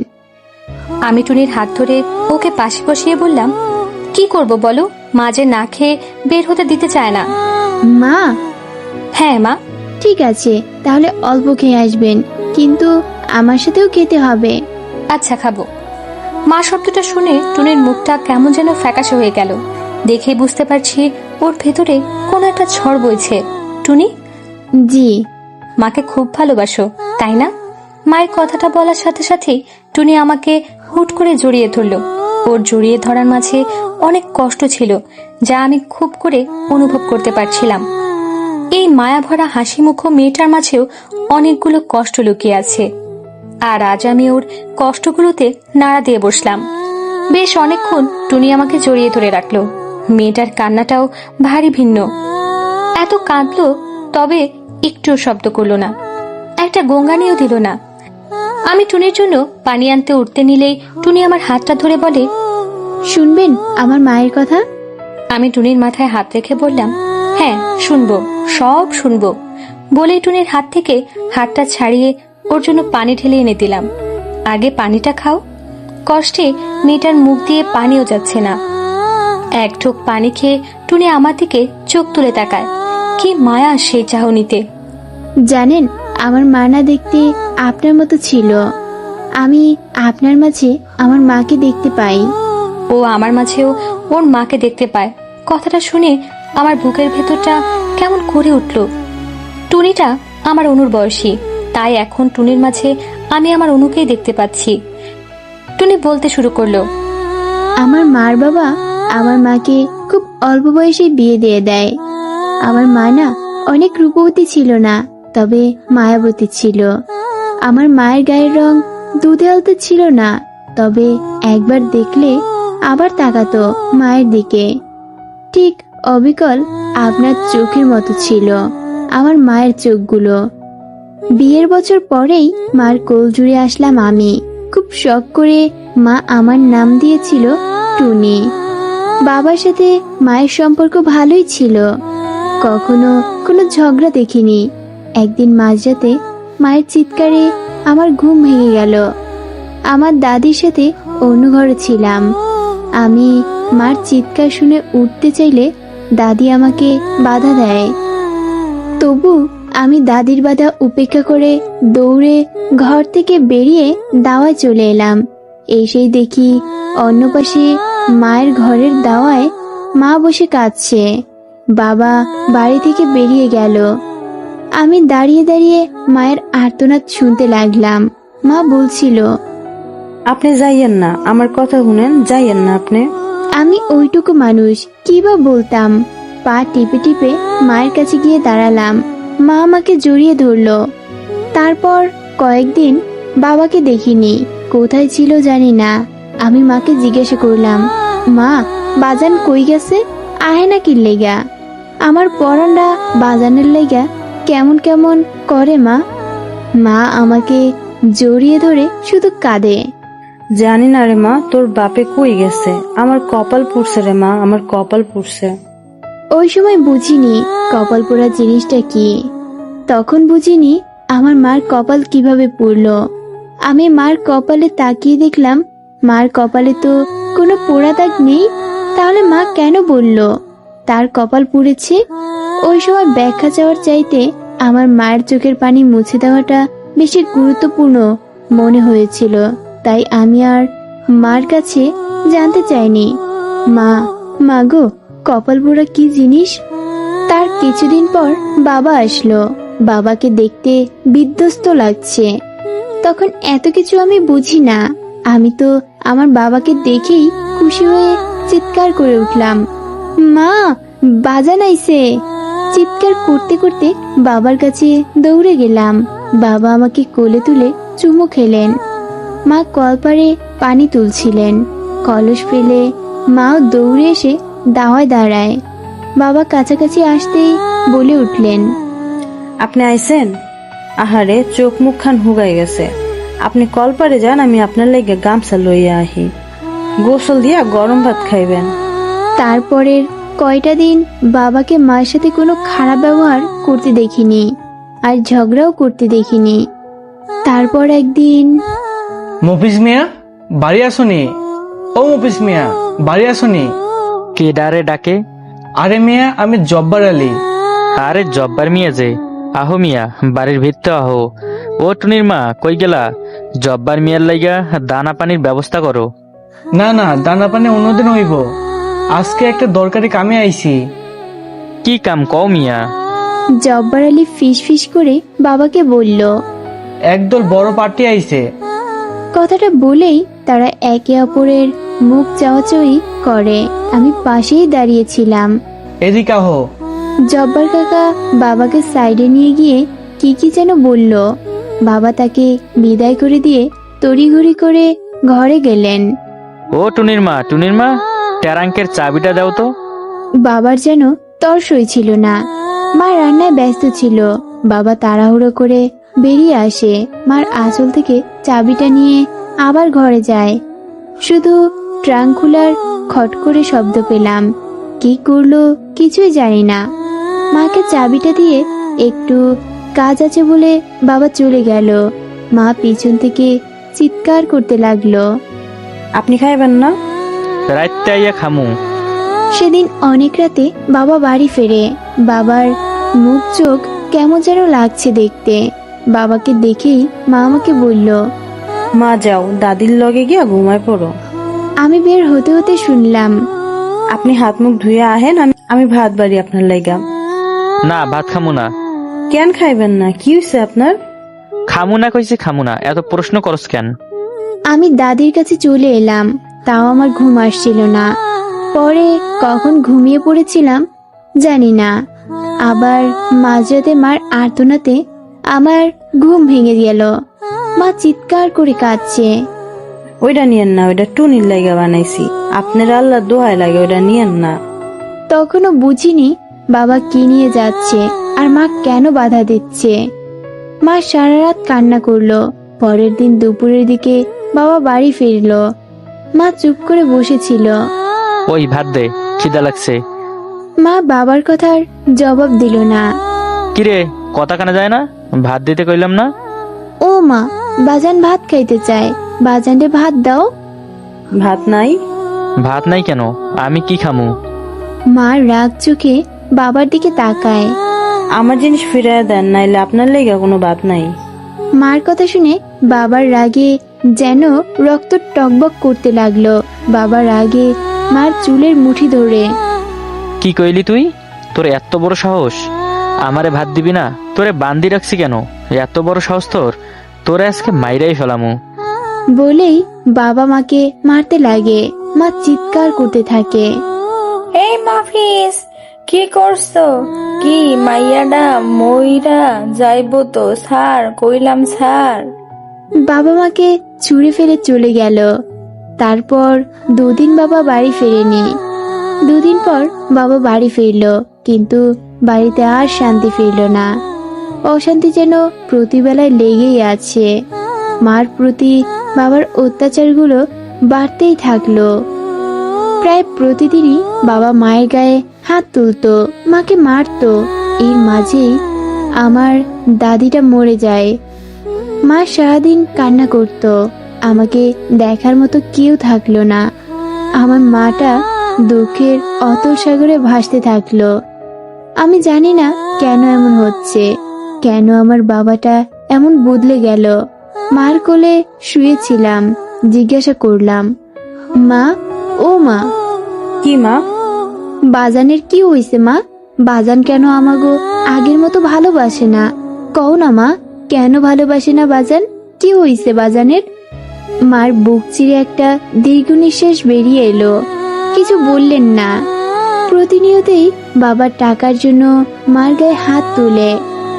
আমি টুনির হাত ধরে ওকে পাশে বসিয়ে বললাম, কি করব বলো, মা যে না খেয়ে বের হতে দিতে চায় না। মা? হ্যাঁ মা। ঠিক আছে, তাহলে অল্প খেয়ে আসবেন, কিন্তু আমার সাথেও খেতে হবে। আচ্ছা, খাবো। মা শব্দটা শুনে টুনির মুখটা কেমন যেন ফ্যাকাশে হয়ে গেল। দেখে বুঝতে পারছি ওর ভেতরে কোনো একটা ঝড় বইছে। টুনি? জি। মাকে খুব ভালোবাসো, তাই না? মায়ের কথাটা বলার সাথে সাথেই টুনি আমাকে হুট করে জড়িয়ে ধরল। ওর জড়িয়ে ধরার মাঝে অনেক কষ্ট ছিল, যা আমি খুব করে অনুভব করতে পারছিলাম। এই মায়া ভরা হাসি মুখ মেয়েটার মাঝেও অনেকগুলো কষ্ট লুকিয়ে আছে, আর আজ আমি ওর কষ্টগুলোতে নাড়া দিয়ে বসলাম। বেশ অনেকক্ষণ টুনি আমাকে জড়িয়ে ধরে রাখলো। মেয়েটার কান্নাটাও ভারী ভিন্ন। এত কাঁদলো, তবে একটুও শব্দ করলো না, একটা গঙ্গানিও দিল না। আমি টুনির জন্য পানি আনতে উঠতে নিলেই টুনি আমার হাতটা ধরে বলে, শুনবেন আমার মায়ের কথা? আমি টুনির মাথায় হাত রেখে বললাম, হ্যাঁ শুনবো, সব শুনবো বলেই টুনির হাত থেকে হাতটা ছাড়িয়ে ওর জন্য পানি ঢেলে এনে দিলাম। আগে পানিটা খাও। কষ্টে মেয়েটার মুখ দিয়ে পানিও যাচ্ছে না। এক ঢোক পানি খেয়ে টুনি আমার দিকে চোখ তুলে তাকায়। কি মায়া সেই চাহনিতে। জানেন, আমার মা না দেখতে আপনার মতো ছিল। আমি আপনার মাঝে আমার মাকে দেখতে পাই। ও আমার মাঝেও ওর মাকে দেখতে পায়। কথাটা শুনে আমার বুকের ভেতরটা কেমন করে উঠল। টুনিটা আমার অনুর বয়সী, তাই এখন টুনির মাঝে আমি আমার অনুকেই দেখতে পাচ্ছি। টুনি বলতে শুরু করলো, আমার মার বাবা আমার মাকে খুব অল্প বয়সে বিয়ে দিয়ে দেয়। আমার মা না অনেক রূপবতী ছিল না, তবে মায়াবতী ছিল। আমার মায়ের গায়ের রং দুধে আলতে ছিল না, তবে একবার দেখলে আবার তাকাতো মায়ের দিকে। ঠিক অবিকল আপনার চোখের মতো ছিল আমার মায়ের চোখগুলো। বিয়ের বছর পরেই মার কোল জুড়ে আসলাম আমি। খুব শখ করে মা আমার নাম দিয়েছিল টুনি। বাবার সাথে মায়ের সম্পর্ক ভালোই ছিল, কখনো কোনো ঝগড়া দেখিনি। একদিন মাঝরাতে মায়ের চিৎকারে আমার ঘুম ভেঙে গেল। আমার দাদির সাথে অন্য ঘরে ছিলাম। আমি মার চিৎকার শুনে উঠতে চাইলে দাদি আমাকে বাধা দেয়। তবু আমি দাদির বাধা উপেক্ষা করে দৌড়ে ঘর থেকে বেরিয়ে দাওয়ায় চলে এলাম। এসেই দেখি অন্য পাশে মায়ের ঘরের দাওয়ায় মা বসে কাঁদছে। বাবা বাড়ি থেকে বেরিয়ে গেল। আমি দাঁড়িয়ে দাঁড়িয়ে মায়ের আর্তনাদ শুনতে লাগলাম। মা বলছিল, আপনি যাইয়েন না, আমার কথা শুনেন, যাইয়েন না আপনি। আমি ওইটুকু মানুষ, কি বা বলতাম। পা টিপে টিপে মায়ের কাছে গিয়ে দাঁড়ালাম। মা আমাকে জড়িয়ে ধরলো। তারপর কয়েকদিন বাবাকে দেখিনি, কোথায় ছিল জানি না। আমি মাকে জিজ্ঞাসা করলাম, মা বাজান কই গেছে, আহে না কি লেগা? আমার পরানটা বাজানের লেগা কেমন কেমন করে মা। মা আমাকে জড়িয়ে ধরে শুধু কাঁদে। জানি না রে মা, তোর বাপে কই গেছে, আমার কপাল পুড়ছে রে মা, আমার কপাল পুড়ছে। ওই সময় বুঝিনি কপাল পোড়া জিনিসটা কি। তখন বুঝিনি আমার মার কপাল কিভাবে পুড়লো। আমি মার কপালে তাকিয়ে দেখলাম মার কপালে তো কোনো পোড়া দাগ নেই। তাহলে মা কেন বলল তার কপাল পুড়েছে? ওই সময় ব্যাখ্যা চাওয়ার চাইতে আমার মায়ের চোখের পানি মুছে দেওয়াটা বেশি গুরুত্বপূর্ণ মনে হয়েছিল। তাই আমি আর মার কাছে জানতে চাইনি। মা গো, কপাল পোড়া কি জিনিস? তার কিছুদিন পর বাবা আসলো। বাবাকে দেখতে বিধ্বস্ত লাগছে। তখন এত কিছু আমি বুঝি না। আমি তো আমার বাবাকে দেখেই খুশি হয়ে চিৎকার করে উঠলাম, মা বাজান আইছে। চিৎকার করতে করতে বাবার কাছে দৌড়ে গেলাম। বাবা আমাকে কোলে তুলে চুমু খেলেন। মা কলপারে পানি তুলছিলেন। কলস ফেলে মাও দৌড়ে এসে দাওয়ায় দাঁড়ায়। বাবা কাছাকাছি আসতেই বলে উঠলেন, আপনি আইছেন? আহারে, চোখ মুখ খান হুগাই গেছে। আপনি কলপারে যান, আমি আপনার লেগে গামছা লইয়া আহি। গোসল দিয়া গরম ভাত খাইবেন। তারপরের কয়টা দিন বাবাকে মায়ের সাথে কোনো খারাপ ব্যবহার করতে দেখিনি, আর ঝগড়াও করতে দেখিনি। তারপর একদিন, মফিজ মিয়া বাড়ি আসনি? ও মফিজ মিয়া বাড়ি আসনি? কে ডারে ডাকে? আরে মিয়া, আমি জব্বার আলী। আরে জব্বার মিয়া যে, আহো মিয়া বাড়ির ভিতরে আহো। ও টুনির মা কই গেলা? জব্বার মিয়ার লাইগা দানা পানির ব্যবস্থা করো। না না, দানা পানি অন্যদিন হইব, আজকে একটা দরকারি কামে আইছি। কি কাম কও মিয়া? জব্বার আলী ফিস ফিস করে বাবাকে বলল। একদল বড় পার্টি আইছে। কথাটা বলেই তারা একে অপরের মুখ চাওয়াচাওয়ি করে। আমি পাশেই দাঁড়িয়েছিলাম। এদিকে আহো। জব্বার কাকা বাবাকে সাইডে নিয়ে গিয়ে কি যেন বলল। বাবা তাকে বিদায় করে দিয়ে তড়িঘড়ি করে ঘরে গেলেন। ও টুনির মা ট্যারাঙ্কের চাবিটা দাও তো। বাবার যেন তর সইছিল না। মা রান্নায় ব্যস্ত ছিল। বাবা তাড়াহুড়ো করে বেরিয়ে আসে। মার আঁচল থেকে চাবিটা নিয়ে আবার ঘরে যায়। শুধু ট্রাঙ্ক খোলার খট করে শব্দ পেলাম। কি করলো কিছুই জানি না। মাকে চাবিটা দিয়ে একটু কাজ আছে বলে বাবা চলে গেল। মা পিছন থেকে চিৎকার করতে লাগলো, আপনি খাইবেন না? রাইতে আইয়া খামু। সেদিন অনেক রাতে বাবা বাড়ি ফেরে। বাবার মুখ চোখ কেমন যেন লাগছে দেখতে। বাবাকে দেখেই মা আমাকে বলল, মা যাও, দাদির লগে গিয়া ঘুমায় পড়ো। আমি বের হতে হতে শুনলাম, আপনি হাত মুখ ধুয়ে আহেন, আমি ভাত বাড়ি আপনার লাইগা। না, ভাত খামু না। কেন খাইবেন না? কি হয়েছে আপনার? খামু না কইছি খামু না, এত প্রশ্ন করস কেন? আমি দাদির কাছে চলে এলাম। তাও আমার ঘুম আসছিল না। পরে কখন ঘুমিয়ে পড়েছিলাম জানি না। আবার মাঝরাতে মার আর্তনাতে আমার ঘুম ভেঙে গেল। মা চিৎকার করে কাঁদছে। ওইটা নিয়েন না, ওইটা টুনির লাইগা বানাইছি, আপনার আল্লাহ দোহাই লাগে, ওইটা নিয়েন না। তখনও বুঝিনি বাবা কি নিয়ে যাচ্ছে আর মা কেন বাধা দিচ্ছে। মা সারা রাত কান্না করলো। পরের দিন দুপুরের দিকে বাবা বাড়ি ফিরলো। মা চুপ করে বসেছিল। ওই ভাত দে, খিদা লাগছে। মা বাবার কথার জবাব দিল না। কিরে, কথা কানে যায় না? ভাত দিতে কইলাম না? ও মা, বাজান ভাত খাইতে চায়, বাজানরে ভাত দাও। ভাত নাই? ভাত নাই কেন? আমি কি খামু? মা রাগ চোখে বাবার দিকে তাকায়। আমার জিনিস ফিরাইয়া দেন, নাইলে আপনার লেগে কোনো ভাত নাই। মার কথা শুনে বাবার রাগে যেন রক্ত টকবক করতে লাগলো। বাবার রাগে মার চুলের মুঠি ধরে। কি কইলি তুই? তোর এত বড় সাহস? আমারে ভাত দিবি না? তোরে বান্দি রাখছি কেন? এত বড় সাহস তোর? তোরে আজকে মাইরাই ফেলামু। বলেই বাবা মাকে মারতে লাগে। মা চিৎকার করতে থাকে। এই মাফিস, কি করছো? কি মাইয়াডা মইরা যাইবো তো স্যার, কইলাম স্যার। বাবা মাকে ছুঁড়ে ফেলে চলে গেল। তারপর দুদিন বাবা বাড়ি ফেরেনি। দুদিন পর বাবা বাড়ি ফিরল, কিন্তু বাড়িতে আর শান্তি ফিরল না। অশান্তি যেন প্রতিবেলায় লেগেই আছে। মার প্রতি বাবার অত্যাচারগুলো বাড়তেই থাকলো। প্রায় প্রতিদিনই বাবা মায়ের গায়ে হাত তুলতো, মাকে মারতো। এর মাঝেই আমার দাদিটা মরে যায়। মা সারাদিন কান্না করত। আমাকে দেখার মতো কেউ থাকলো না। আমার মাটা দুঃখের অতল সাগরে ভাসতে থাকলো। আমি জানি না কেন এমন হচ্ছে, কেন আমার বাবাটা এমন বদলে গেল। মার কোলে শুয়েছিলাম, জিজ্ঞাসা করলাম, মা, ও মা। কি মা? বাজানের কি হইছে মা? বাজান কেন আমাগো আগের মতো ভালোবাসে না? কও না মা, কেন ভালোবাসে না বাজান? কি হইছে বাজানের? মার বুক চিরে একটা দীর্ঘ নিঃশ্বাস বেরিয়ে এলো। কিছু বললেন না। প্রতিনিয়তই বাবার টাকার জন্য মার গায়ে হাত তুলে।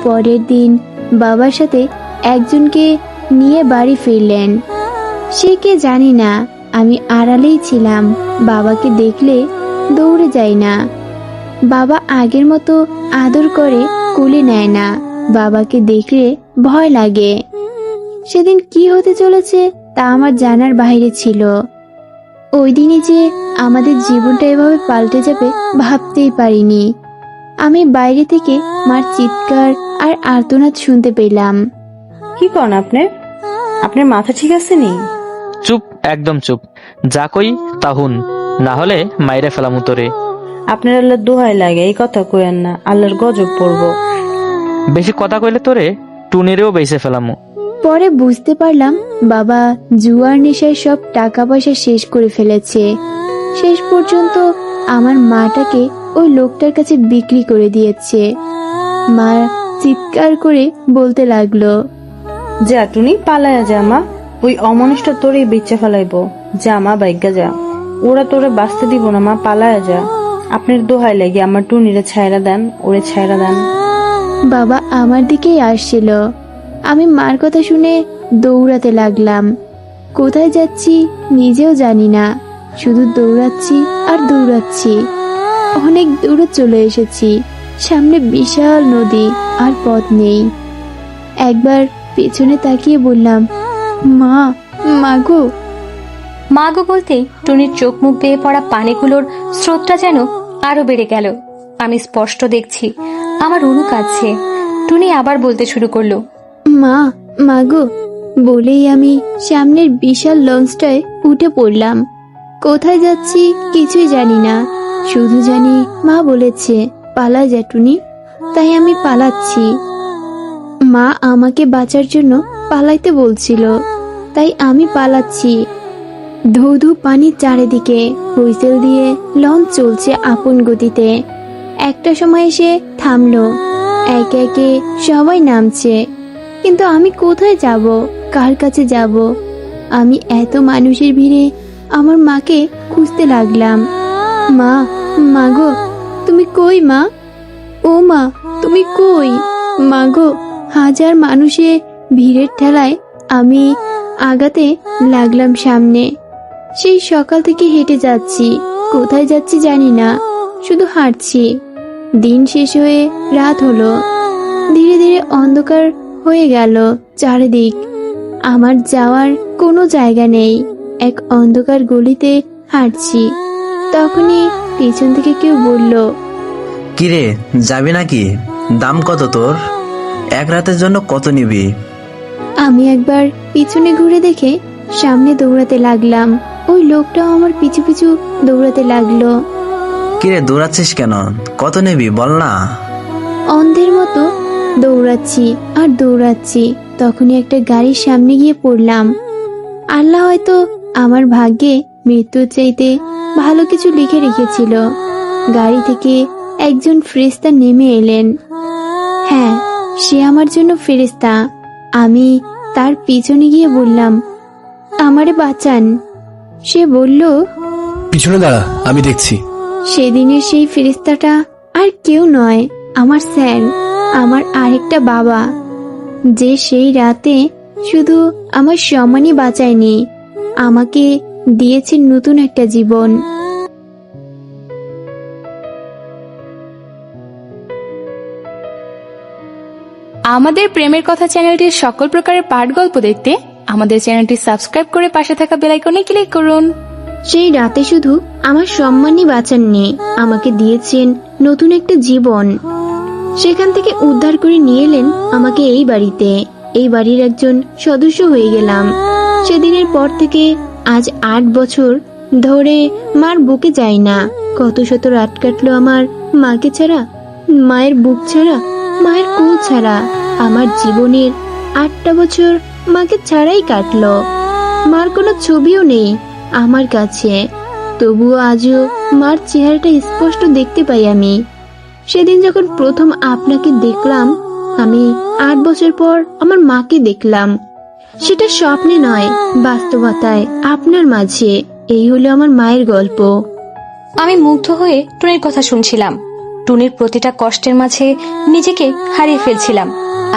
পরের দিন বাবার সাথে একজনকে নিয়ে বাড়ি ফিরলেন। সে কে জানি না। আমি আড়ালেই ছিলাম। বাবাকে দেখলে দৌড়ে যাই না। বাবা আগের মতো আদর করে কোলে নেয় না। বাবাকে দেখলে ভয় লাগে। সেদিন কি হতে চলেছে তা আমার জানার বাইরে ছিল। ওই দিনই যে আমাদের জীবনটা এভাবে পাল্টে যাবে ভাবতেই পারিনি। আমি বাইরে থেকে মার চিৎকার আর আর্তনাদ শুনতে পেলাম। কি করেন আপনি? আপনার মাথা ঠিক আছে নি? চুপ, একদম চুপ। যা কই তা হুন, না হলে মাইরা ফেলামু তোরে। আপনার আল্লাহর দোহাই লাগে, এই কথা কইেন না, আল্লাহর গজব পড়বো। বেশি কথা কইলে তোরে টুনিরেও বেঁচে ফেলামু। পরে বুঝতে পারলাম বাবা জুয়ার নেশায় সব টাকা পয়সা শেষ করে ফেলেছে। শেষ পর্যন্ত আমার মাটাকে ওই লোকটার কাছে বিক্রি করে দিয়েছে। মা চিৎকার করে বলতে লাগলো, যা টুনি, পালায়া যা মা, ওই অমানুষটা তোরই বেচে ফেলাইবো। যা মা, বাইগা যা, ওরা তোরে বাঁচতে দিব না মা, পালায়া যা। আপনার দোহাই লাগে, আমার টুনিরে ছাইরা দেন, ওরে ছাইরা দেন। বাবা আমার দিকেই আসছিল। আমি মার কথা শুনে দৌড়াতে লাগলাম। কোথায় যাচ্ছি নিজেও জানি না, শুধু দৌড়াচ্ছি আর দৌড়াচ্ছি। অনেক দূরে চলে এসেছি। সামনে বিশাল নদী, আর পথ নেই। একবার পেছনে তাকিয়ে বললাম, মা, মাগো। মাগো বলতে টুনির চোখ মুখ বেয়ে পড়া পানিগুলোর স্রোতটা যেন আরো বেড়ে গেল। আমি স্পষ্ট দেখছি আমার অনু কাঁদছে। টুনি আবার বলতে শুরু করলো, মা, মাগো বলেই আমি সামনের বিশাল লঞ্চটায় উঠে পড়লাম। কোথায় যাচ্ছি কিছুই জানি না, শুধু জানি মা বলেছে পালা যা টুনি, তাই আমি পালাচ্ছি। মা আমাকে বাঁচার জন্য পালাইতে বলছিল, তাই আমি পালাচ্ছি। ধু ধু পানি চারিদিকে, হুইসেল দিয়ে লঞ্চ চলছে আপন গতিতে। একটা সময় এসে থামলো। একে একে সবাই নামছে, কিন্তু আমি কোথায় যাব, কার কাছে যাব? আমি এত মানুষের ভিড়ে আমার মাকে খুঁজতে লাগলাম। মা, মাগো তুমি কই মা? ও মা, তুমি কই? মাগো, হাজার মানুষের ভিড়ের ঠেলায় আমি আগাতে লাগলাম সামনে। সেই সকাল থেকে হেঁটে যাচ্ছি, কোথায় যাচ্ছি জানি না, শুধু হাঁটছি। দিন শেষ হয়ে রাত হলো। ধীরে ধীরে অন্ধকার হয়ে গেল চারিদিক। আমার যাওয়ার কোনো জায়গা নেই। এক অন্ধকার গলিতে হাঁটছি। তখনই পিছন থেকে কেউ বলল, কিরে যাবি নাকি? দাম কত তোর? এক রাতের জন্য কত নিবি? আমি একবার পিছনে ঘুরে দেখে সামনে দৌড়াতে লাগলাম। ওই লোকটাও আমার পিছু পিছু দৌড়াতে লাগলো। কিরে দৌড়াচ্ছিস কেন? কত নিবি বল না। অন্ধের মতো দৌড়াচ্ছি আর দৌড়াচ্ছি, তখনই একটা গাড়ির সামনে গিয়ে পড়লাম। আল্লাহ হয়তো আমার ভাগ্যে মৃত্যুর চাইতে ভালো কিছু লিখে রেখেছিল। গাড়ি থেকে একজন ফেরেশতা নেমে এলেন। হ্যাঁ, সে আমার জন্য ফেরেশতা। আমি তার পিছনে গিয়ে বললাম, আমারে বাঁচান। সে বলল, পিছনে দাঁড়া, আমি দেখছি। সেদিনের সেই ফেরেশতাটা আর কেউ নয়, আমার স্যার, আমার আরেকটা বাবা, যে সেই রাতে শুধু আমার সম্মানই বাঁচায়নি, আমাকে দিয়েছেন নতুন একটা জীবন। আমাদের প্রেমের কথা চ্যানেলটির সকল প্রকারের পাঠ গল্প দেখতে আমাদের চ্যানেলটি সাবস্ক্রাইব করে পাশে থাকা বেল আইকনে ক্লিক করুন। সেই রাতে শুধু আমার সম্মানই বাঁচাননি, আমাকে দিয়েছেন নতুন একটা জীবন। সেখান থেকে উদ্ধার করে নিয়ে এলেন আমাকে এই বাড়িতে। এই বাড়ির একজন সদস্য হয়ে গেলাম। সেদিনের পর থেকে আজ 8 বছর ধরে মার বুকে যাই না। কত শত রাত কাটলো আমার মাকে ছাড়া, মায়ের বুক ছাড়া, মায়ের কোল ছাড়া। আমার জীবনের 8টা বছর মাকে ছাড়াই কাটলো। মার কোনো ছবিও নেই আমার কাছে, তবুও আজও মার চেহারাটা স্পষ্ট দেখতে পাই আমি। সেদিন যখন প্রথম আপনাকে দেখলাম, আমি 8 বছর পর আমার মাকে দেখলাম। সেটা স্বপ্নে নয়, বাস্তবতায় আপনার মাঝে। এই হলো আমার মায়ের গল্প। আমি মুগ্ধ হয়ে টুনির কথা শুনছিলাম। টুনির প্রতিটা কষ্টের মাঝে নিজেকে হারিয়ে ফেলছিলাম।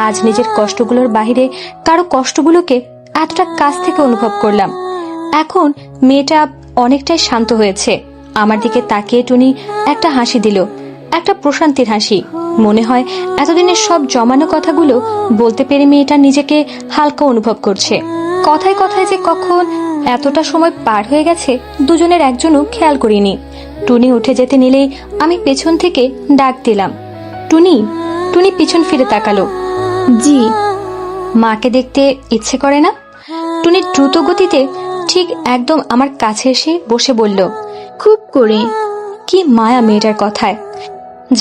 আজ নিজের কষ্টগুলোর বাহিরে কারো কষ্টগুলোকে এতটা কাছ থেকে অনুভব করলাম। এখন মেয়েটা অনেকটাই শান্ত হয়েছে। আমার দিকে তাকিয়ে টুনি একটা হাসি দিল, একটা প্রশান্তির হাসি। মনে হয় এতদিনের সব জমানো কথাগুলো বলতে পেরে মেয়েটা নিজেকে হালকা অনুভব করছে। কথায় কথায় যে কখন এতটা সময় পার হয়ে গেছে দুজনের একজনও খেয়াল করিনি। টুনি উঠে যেতে নিলেই আমি পেছন থেকে ডাক দিলাম, টুনি। টুনি পিছন ফিরে তাকালো। জি। মাকে দেখতে ইচ্ছে করে না? টুনি দ্রুত গতিতে ঠিক একদম আমার কাছে এসে বসে বলল, খুব করে। কি মায়া মেয়েটার কথায়।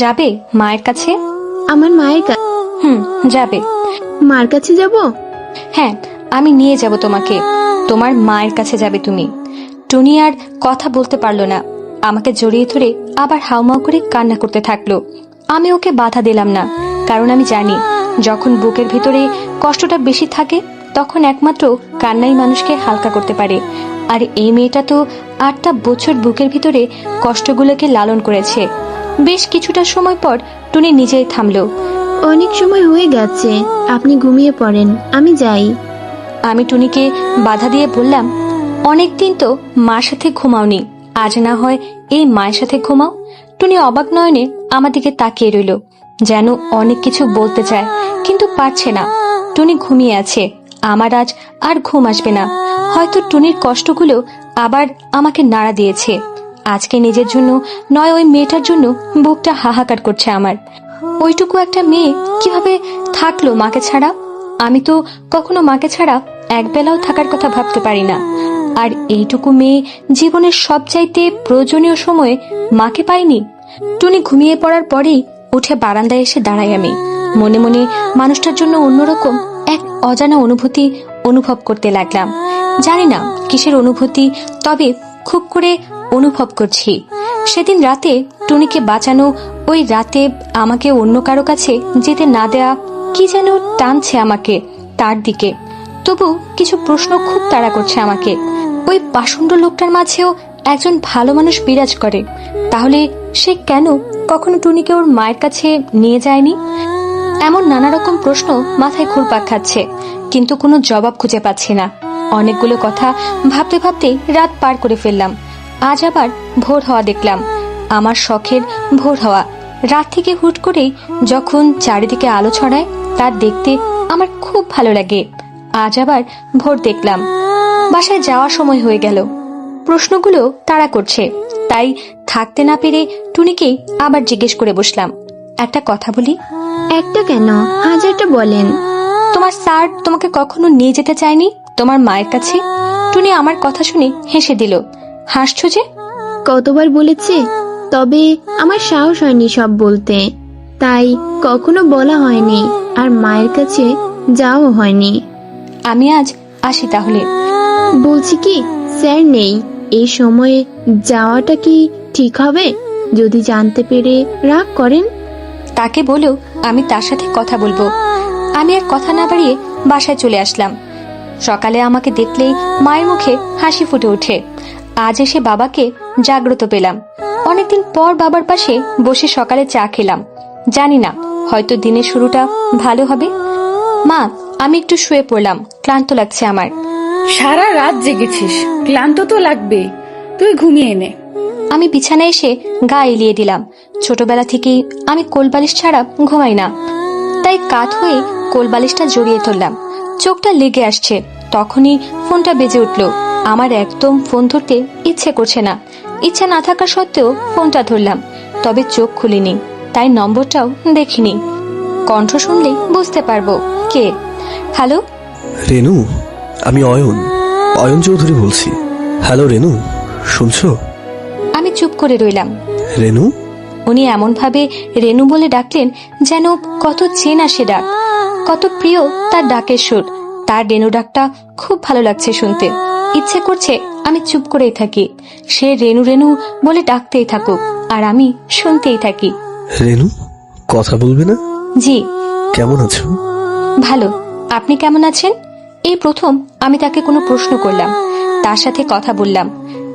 যাবে মায়ের কাছে? আমার মায়ের কাছে? যাবে। মার কাছে যাব? হ্যাঁ, আমি নিয়ে যাব তোমাকে। তোমার মায়ের কাছে যাবে তুমি। টুনি আর কথা বলতে পারলো না। আমাকে জড়িয়ে ধরে আবার হাউমাউ করে কান্না করতে থাকলো। আমি ওকে বাধা দিলাম না, কারণ আমি জানি যখন বুকের ভিতরে কষ্টটা বেশি থাকে তখন একমাত্র কান্নাই মানুষকে হালকা করতে পারে। আর এই মেয়েটা তো 8টা বছর বুকের ভিতরে কষ্টগুলোকে লালন করেছে। বেশ কিছুটা সময় পর টুনি নিজেই থামলো। অনেক সময় হয়ে গেছে, আপনি ঘুমিয়ে পড়েন, আমি যাই। আমি টুনিকে বাধা দিয়ে বললাম, অনেকদিন তো মার সাথে ঘুমাওনি, আজ না হয় এই মায়ের সাথে ঘুমাও। টুনি অবাক নয়নে আমার দিকে তাকিয়ে রইল, যেন অনেক কিছু বলতে চায় কিন্তু পারছে না। টুনি ঘুমিয়ে আছে। আমার আজ আর ঘুম আসবে না। হয়তো টুনির কষ্টগুলো আবার আমাকে নাড়া দিয়েছে। আজকে নিজের জন্য নয়, ওই মেয়েটার জন্য বুকটা হাহাকার করছে আমার। ওইটুকু একটা মেয়ে কিভাবে থাকলো মাকে ছাড়া? আমি তো কখনো মাকে ছাড়া একবেলাও থাকার কথা ভাবতে পারি না। আর এইটুকু মেয়ে জীবনের সবচাইতে প্রয়োজনীয় সময়ে মাকে পাইনি। টুনি ঘুমিয়ে পড়ার পরেই উঠে বারান্দায় এসে দাঁড়াই আমি। মনে মনে মানুষটার জন্য অন্যরকম এক অজানা অনুভূতি অনুভব করতে লাগলাম। জানি না কিসের অনুভূতি, তবে খুব করে অনুভব করছি। সেদিন রাতে টুনিকে বাঁচানো, ওই রাতে আমাকে অন্য কারো কাছে যেতে না দেয়া, কি যেন টানছে আমাকে তার দিকে। তবু কিছু প্রশ্ন খুব তাড়া করছে আমাকে। ওই পাষণ্ড লোকটার মাঝেও একজন ভালো মানুষ বিরাজ করে, তাহলে সে কেন কখনো টুনিকে ওর মায়ের কাছে নিয়ে যায়নি? এমন নানা রকম প্রশ্ন মাথায় ঘুরপাক খাচ্ছে, কিন্তু কোনো জবাব খুঁজে পাচ্ছি না। অনেকগুলো কথা ভাবতে ভাবতে রাত পার করে ফেললাম। আজ আবার ভোর হওয়া দেখলাম, আমার শখের ভোর হওয়া। রাত থেকে হুট করেই যখন চারিদিকে আলো ছড়ায় তা দেখতে আমার খুব ভালো লাগে। আজ আবার ভোর দেখলাম। বাসায় যাওয়ার সময় হয়ে গেল। প্রশ্নগুলো তাড়া করছে, তাই থাকতে না পেরে টুনিকেই আবার জিজ্ঞেস করে বসলাম, একটা কথা বলি? একটা কেন, হাজারটা বলেন। তোমার স্যার তোমাকে কখনো নিয়ে যেতে চায়নি তোমার মায়ের কাছে? টুনি আমার কথা শুনে হেসে দিল। হাসছো যে? কতবার বলেছে, তবে আমার সাহস হয়নি সব বলতে, তাই কখনো বলা হয়নি, আর মায়ের কাছে যাওয়া হয়নি। আমি আজ আসি তাহলে। বলছি কি, স্যার নেই, এই সময়ে যাওয়াটা কি ঠিক হবে? যদি জানতে পেরে রাগ করেন? তাকে বলেও আমি তার সাথে কথা বলবো। আমি আর কথা না বাড়িয়ে বাসায় চলে আসলাম। সকালে আমাকে দেখলেই মায়ের মুখে হাসি ফুটে ওঠে। আজ এসে বাবাকে জাগ্রত পেলাম। অনেকদিন পর বাবার পাশে বসে সকালে চা খেলাম। জানি না, হয়তো দিনের শুরুটা ভালো হবে। মা, আমি একটু শুয়ে পড়লাম, ক্লান্ত লাগছে আমার। সারা রাত জেগেছিস, ক্লান্ত তো লাগবে, তুই ঘুমিয়ে নে। আমি বিছানায় এসে গা এলিয়ে দিলাম। ছোটবেলা থেকেই আমি কোলবালিশ ছাড়া ঘুমাই না, তাই কাত হয়ে কোলবালিশটা জড়িয়ে ধরলাম। চোখটা লেগে আসছে, তখনই ফোনটা বেজে উঠল। আমার একদম ফোন ধরতে ইচ্ছে করছে না। ইচ্ছা না থাকা সত্ত্বেও ফোনটা ধরলাম, তবে চোখ খুলিনি, তাই নম্বরটাও দেখিনি। কণ্ঠ শুনলেই বুঝতে পারবো কে। হ্যালো রেনু, আমি অয়ন চৌধুরী বলছি। হ্যালো রেনু, শুনছো? আমি চুপ করে রইলাম। রেনু? উনি এমন ভাবে রেনু বলে ডাকলেন যেন কত চেনা সে ডাক, কত প্রিয় তার ডাকের সুর। তার রেনু ডাকটা খুব ভালো লাগছে শুনতে। ইচ্ছে করছে আমি চুপ করেই থাকি, সে রেনু রেনু বলে ডাকতেই থাকুক, আর আমি শুনতেই থাকি। রেনু, কথা বলবে না? জি। কেমন আছো? ভালো, আপনি কেমন আছেন? এই প্রথম আমি তাকে কোনো প্রশ্ন করলাম, তার সাথে কথা বললাম।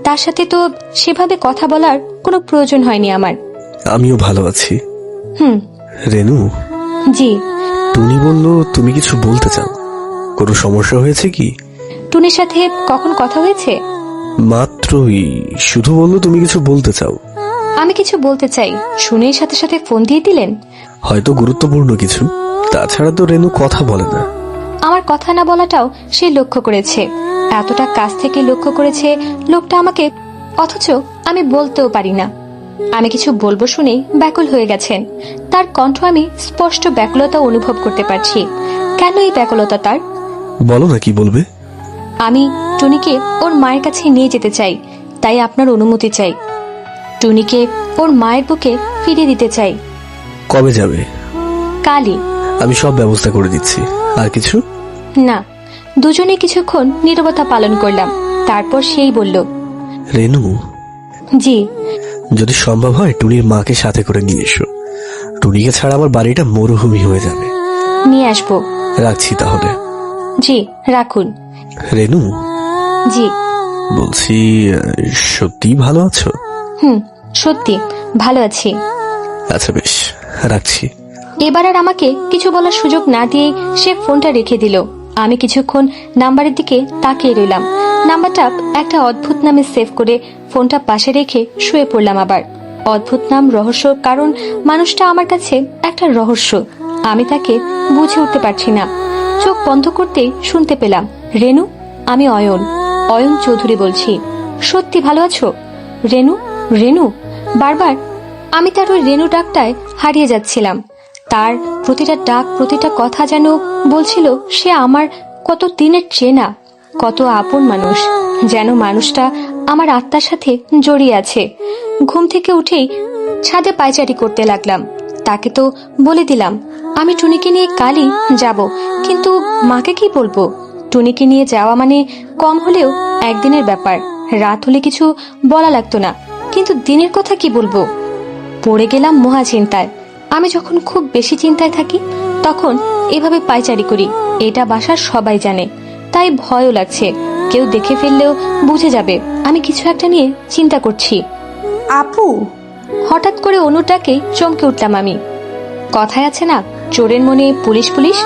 তার সাথে তো সেভাবে কথা বলার কোনো প্রয়োজন হয়নি আমার। আমিও ভালো আছি। রেনু? জি। টুনি বলল তুমি কিছু বলতে চাও, কোনো সমস্যা হয়েছে কি? টুনির সাথে কখন কথা হয়েছে? মাত্রই, শুধু বললো তুমি কিছু বলতে চাও। আমি কিছু বলতে চাই শুনেই সাথে সাথে ফোন দিয়ে দিলেন। হয়তো গুরুত্বপূর্ণ কিছু, তাছাড়া তো রেনু কথা বলে না। আমার কথা না বলাটাও সে লক্ষ্য করেছে, এতটা কাছ থেকে লক্ষ্য করেছে লোকটা আমাকে, অথচ আমি বলতেও পারি না। আমি কিছু বলবো শুনে ব্যাকুল হয়ে গেছেন। তার কণ্ঠ আমি স্পষ্ট ব্যাকুলতা অনুভব করতে পারছি। কেন এই ব্যাকুলতা তার? বলো না, কি বলবে? আমি টুনিকে ওর মায়ের কাছে নিয়ে যেতে চাই, তাই আপনার অনুমতি চাই। টুনিকে ওর মায়ের বুকে ফিরিয়ে দিতে চাই। কবে যাবে? কালই। আমি সব ব্যবস্থা করে দিচ্ছি। আর কিছু না। দুজনে কিছুক্ষণ নীরবতা পালন করলাম, তারপর সেই বলল, রেনু? জি। যদি সম্ভব হয় টুনির মাকে সাথে করে নিয়ে এসো। টুনিকে ছাড়া আমার বাড়িটা মরুভূমি হয়ে যাবে। নিয়ে আসবো। রাখছি তাহলে। জি, রাখুন। রেনু? জি। বলছি, সত্যি ভালো আছো? সত্যি ভালো আছি। আচ্ছা বেশ, রাখছি। এবার আর আমাকে কিছু বলার সুযোগ না দিয়ে সে ফোনটা রেখে দিল। আমি কিছুক্ষণ নাম্বারের দিকে তাকিয়ে রইলাম। নাম্বারটা একটা অদ্ভুত নামে সেভ করে ফোনটা পাশে রেখে শুয়ে পড়লাম আবার। অদ্ভুত নাম, রহস্য, কারণ মানুষটা আমার কাছে একটা রহস্য। আমি তাকে বুঝে উঠতে পারছি না। চোখ বন্ধ করতে শুনতে পেলাম, রেনু, আমি অয়ন চৌধুরী বলছি। সত্যি ভালো আছো? রেনু রেনু বারবার আমি তার ওই রেনু ডাকটায় হারিয়ে যাচ্ছিলাম। তার প্রতিটা ডাক, প্রতিটা কথা যেন বলছিল সে আমার কত দিনের চেনা, কত আপন মানুষ, যেন মানুষটা আমার আত্মার সাথে জড়িয়ে আছে। ঘুম থেকে উঠেই ছাদে পায়চারি করতে লাগলাম। তাকে তো বলে দিলাম আমি টুনিকে নিয়ে কালই যাব, কিন্তু মাকে কি বলবো? টুনিকে নিয়ে যাওয়া মানে কম হলেও একদিনের ব্যাপার, রাত হলে কিছু বলা লাগতো না, কিন্তু দিনের কথা কি বলবো? পড়ে গেলাম মহা চিন্তায়। আমি যখন খুব বেশি চিন্তায় থাকি তখন এভাবে পায়চারি করি, এটা বাসার সবাই জানে, তাই ভয়ও লাগছে। কেউ দেখে ফেললেও বুঝে যাবে আমি কিছু একটা নিয়ে চিন্তা করছি। আপু! হঠাৎ করে অনুটাকে চমকে উঠলাম আমি। কথায় আছে না, চোরের মনে পুলিশ পুলিশ,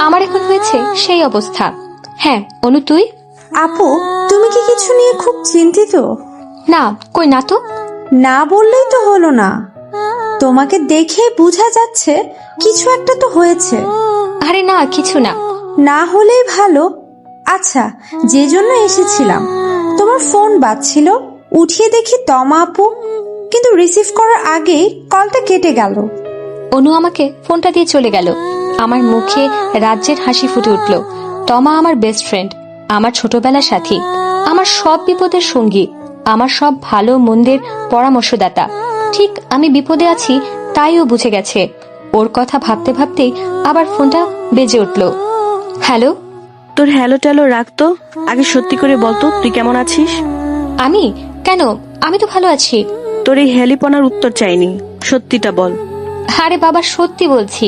আমার এখন হয়েছে সেই অবস্থা। হ্যাঁ অনু, তুই? আপু, তুমি কি কিছু নিয়ে খুব চিন্তিত? না, কই না তো। না বললেই তো হলো না, তোমাকে দেখে বোঝা যাচ্ছে কিছু একটা তো হয়েছে। আরে না, কিছু না। না হলেই ভালো। আচ্ছা, যে জন্য এসেছিলাম, তোমার ফোন বাজছিল, উঠিয়ে দেখি তমা আপু, কিন্তু রিসিভ করার আগেই কলটা কেটে গেল। অনু আমাকে ফোনটা দিয়ে চলে গেল। আমার মুখে রাজ্যের হাসি ফুটে উঠল। তমা আমার বেস্ট ফ্রেন্ড, আমার ছোটবেলার সাথী, আমার সব বিপদের সঙ্গী, আমার সব ভালো মন্দের পরামর্শদাতা। ঠিক আমি বিপদে আছি তাই ও বুঝে গেছে। ওর কথা ভাবতে ভাবতেই আবার ফোনটা বেজে উঠল। হ্যালো। তোর হ্যালো ট্যালো রাখতো, আগে সত্যি করে বলতো তুই কেমন আছিস? আমি কেন, আমি তো ভালো আছি। তোর এই হেলিপনার উত্তর চাইনি, সত্যিটা বল। আরে বাবা, সত্যি বলছি,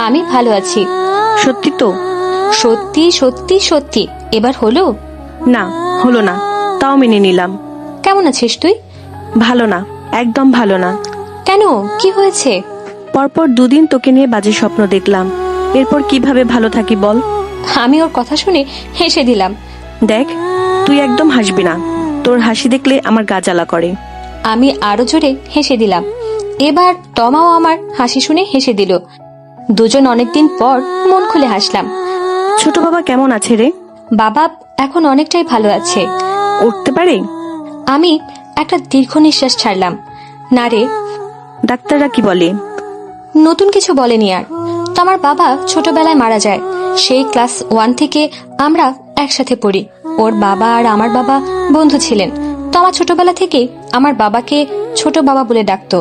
আমি ভালো আছি। সত্যি তো? সত্যি সত্যি সত্যি। এবার হলো? না, হলো না, তাও মেনে নিলাম। কেমন আছিস তুই? ভালো না, একদম ভালো না। কেন, কি হয়েছে? পরপর 2 দিন তোকে নিয়ে বাজে স্বপ্ন দেখলাম, এরপর কিভাবে ভালো থাকি বল? আমি ওর কথা শুনে হেসে দিলাম। দেখ, তুই একদম হাসবি না, তোর হাসি দেখলে আমার গা জ্বালা করে। আমি আরো জোরে হেসে দিলাম। এবার তমাও আমার হাসি শুনে হেসে দিল। দুজন অনেকদিন পর মন খুলে হাসলাম। ছোট বাবা কেমন আছে রে? বাবা এখন অনেকটাই ভালো আছে। উঠতে পারে? আমি একটা দীর্ঘ নিঃশ্বাস ছাড়লাম। না রে। ডাক্তাররা কি বলে? নতুন কিছু বলেনি আর। তো আমার বাবা ছোটবেলায় মারা যায়। সেই ক্লাস 1 থেকে আমরা একসাথে পড়ি। ওর বাবা আর আমার বাবা বন্ধু ছিলেন। তো আমার ছোটবেলা থেকে আমার বাবাকে ছোট বাবা বলে ডাকতো।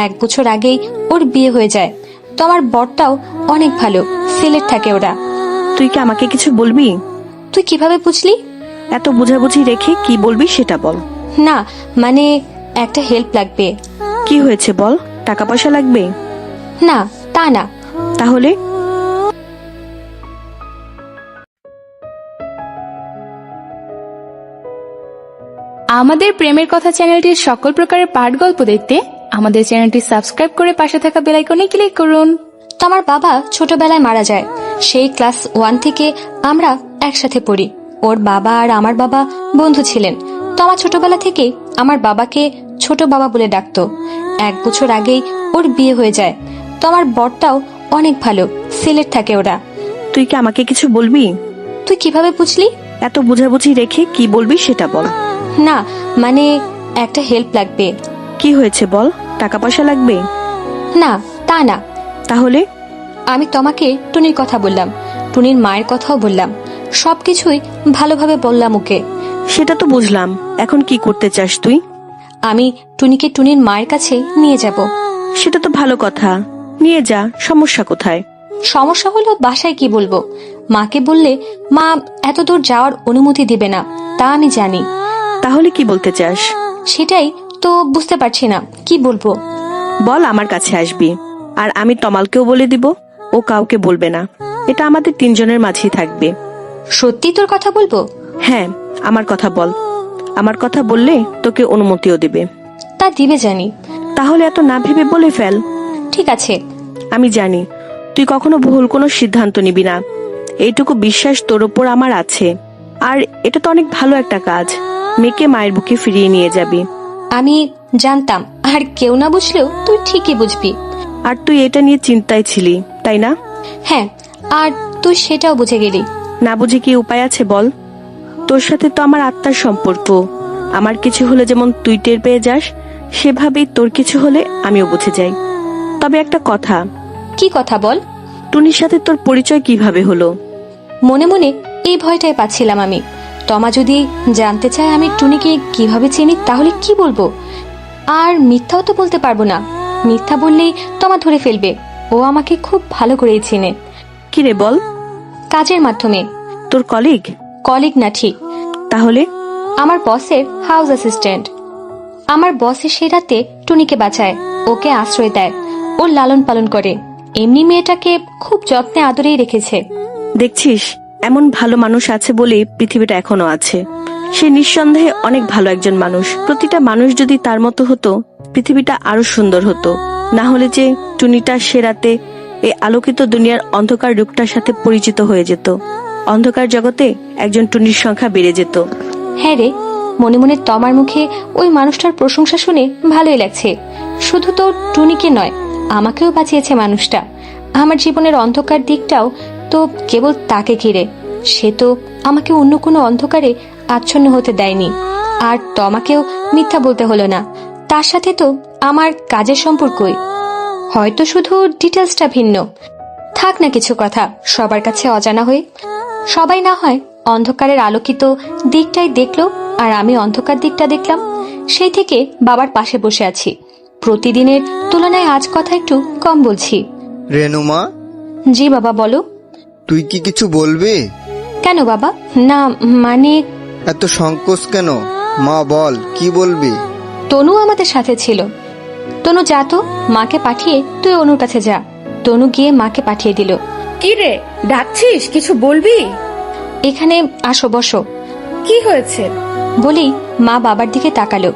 1 বছর আগেই ওর বিয়ে হয়ে যায়। তো আমার বরটাও অনেক ভালো, সিলেট থাকে ওরা। তুই কি আমাকে কিছু বলবি? তুই কিভাবে বুঝলি? এত বুঝাবুঝি রেখে কি বলবি সেটা বল। না, মানে একটা হেল্প লাগবে। কি হয়েছে বল? টাকা পয়সা লাগবে? না, তা না। তাহলে? আমাদের প্রেমের কথা চ্যানেলটির সকল প্রকারের পাঠ গল্প দেখতে আমাদের চ্যানেলটি সাবস্ক্রাইব করে পাশে থাকা বেল আইকনে ক্লিক করুন। তো আমার বাবা ছোটবেলায় মারা যায়। সেই ক্লাস 1 থেকে আমরা একসাথে পড়ি। ওর বাবা আর আমার বাবা বন্ধু ছিলেন। তো আমার ছোটবেলা থেকে আমার বাবাকে ছোট বাবা বলে ডাকতো। 1 বছর আগেই ওর বিয়ে হয়ে যায়। তো আমার বরটাও অনেক ভালো, সিলেট থাকে ওরা। তুই কি আমাকে কিছু বলবি? তুই কিভাবে বুঝলি? এত বুঝাবুঝি রেখে কি বলবি সেটা বল। না, মানে একটা হেল্প লাগবে। কি হয়েছে বল? টাকা পয়সা লাগবে? না, তা না। তাহলে? আমি তোমাকে টুনির কথা বললাম, টুনির মায়ের কথাও বললাম, সবকিছুই ভালোভাবে বললাম ওকে। সেটা তো বুঝলাম, এখন কি করতে চাস তুই? আমি টুনিকে টুনির মায়ের কাছে নিয়ে যাব। সেটা তো ভালো কথা, নিয়ে যা, সমস্যা কোথায়? সমস্যা হলো বাসায় কি বলবো। মাকে বললে মা এত দূর যাওয়ার অনুমতি দিবে না, তা আমি জানি। তাহলে কি বলতে চাস? সেটাই তো বুঝতে পারছি না, কি বলবো। বল, আমার কাছে আসবি, আর আমি তমালকেও বলে দিব, ও কাউকে বলবে না। এটা আমাদের 3 জনের মাঝেই থাকবে। সত্যি তোর কথা বলবো? হ্যাঁ, আমার কথা বল। আমার কথা বললে তোকে অনুমতিও দিবে। তা দিবে জানি। তাহলে এত না ভেবে বলে ফেল। ঠিক আছে। আমি জানি তুই কখনো ভুল কোনো সিদ্ধান্ত নিবি না, এইটুকু বিশ্বাস তোর ওপর আমার আছে। আর এটা তো অনেক ভালো একটা কাজ, মেয়েকে মায়ের বুকে ফিরিয়ে নিয়ে যাবি। আমি জানতাম, আর কেউ না বুঝলেও তুই ঠিকই বুঝবি। আর তুই এটা নিয়ে চিন্তায় ছিলি, তাই না? হ্যাঁ, আর তুই সেটাও বুঝে গেলি। না বুঝে কি উপায় আছে বল? তোর সাথে তো আমার আত্মার সম্পর্ক। আমার কিছু হলে যেমন তুই টের পেয়ে যাস, সেভাবেই তোর কিছু হলে আমিও বুঝে যাই। তবে একটা কথা। কি কথা বল? টুনির সাথে তোর পরিচয় কিভাবে হলো? মনে মনে এই ভয়টাই পাচ্ছিলাম আমি। তমা যদি জানতে চায় আমি টুনিকে কিভাবে চিনি, তাহলে কি বলবো? আর মিথ্যাও তো বলতে পারবো না। মিথ্যা বললেই তমা ধরে ফেলবে। ও আমাকে খুব ভালো করেই চিনে। কি রে বল? কাজের মাধ্যমে। তোর কলিগ? কলিগ না ঠিক। তাহলে? আমার বসের হাউস অ্যাসিস্ট্যান্ট। আমার বসে সে রাতে টুনিকে বাঁচায়, ওকে আশ্রয় দেয়, ওর লালন পালন করে। এমনি মেয়েটাকে খুব যত্নে আদরেই রেখেছে। দেখছিস, এমন ভালো মানুষ আছে বলে পৃথিবীটা এখনো আছে। সে নিঃসন্দেহে অনেক ভালো একজন মানুষ। প্রতিটা মানুষ যদি তার মতো হতো, পৃথিবীটা আরো সুন্দর হতো। না হলে যে টুনিটা সে রাতে এই আলোকিত দুনিয়ার অন্ধকার রূপটার সাথে পরিচিত হয়ে যেত, অন্ধকার জগতে একজন টুনির সংখ্যা বেড়ে যেত। হ্যাঁ রে, মনে মনে তমার মুখে ওই মানুষটার প্রশংসা শুনে ভালোই লাগছে। শুধু তো টুনিকে নয়, আমাকেও বাঁচিয়েছে মানুষটা। আমার জীবনের অন্ধকার দিকটাও তো কেবল তাকে ঘিরে। সে তো আমাকে অন্য কোনো অন্ধকারে আচ্ছন্ন হতে দেয়নি। আর তোমাকেও মিথ্যা বলতে হলো না। তার সাথে তো আমার কাজের সম্পর্কই, হয়তো শুধু ডিটেলসটা ভিন্ন। থাক না কিছু কথা সবার কাছে অজানা হয়ে। সবাই না হয় অন্ধকারের আলোকিত দিকটাই দেখলো, আর আমি অন্ধকার দিকটা দেখলাম। সেই থেকে বাবার পাশে বসে আছি। প্রতিদিনের তুলনায় আজ কথা একটু কম বলছি। রেনুমা, জি বাবা বলো। তুই কি কিছু বলবি? কেন বাবা? না মানে এত সংকোচ কেন? মা বল, কি বলবি? তনু আমাদের সাথে ছিল। তনু যা তো, মাকে পাঠিয়ে তুই অনুর কাছে যা। তনু গিয়ে মাকে পাঠিয়ে দিল। কি রে, ডাকছিস? কিছু বলবি? এখানে আসো, বসো। কি হয়েছে? বলেই মা বাবার দিকে তাকালো।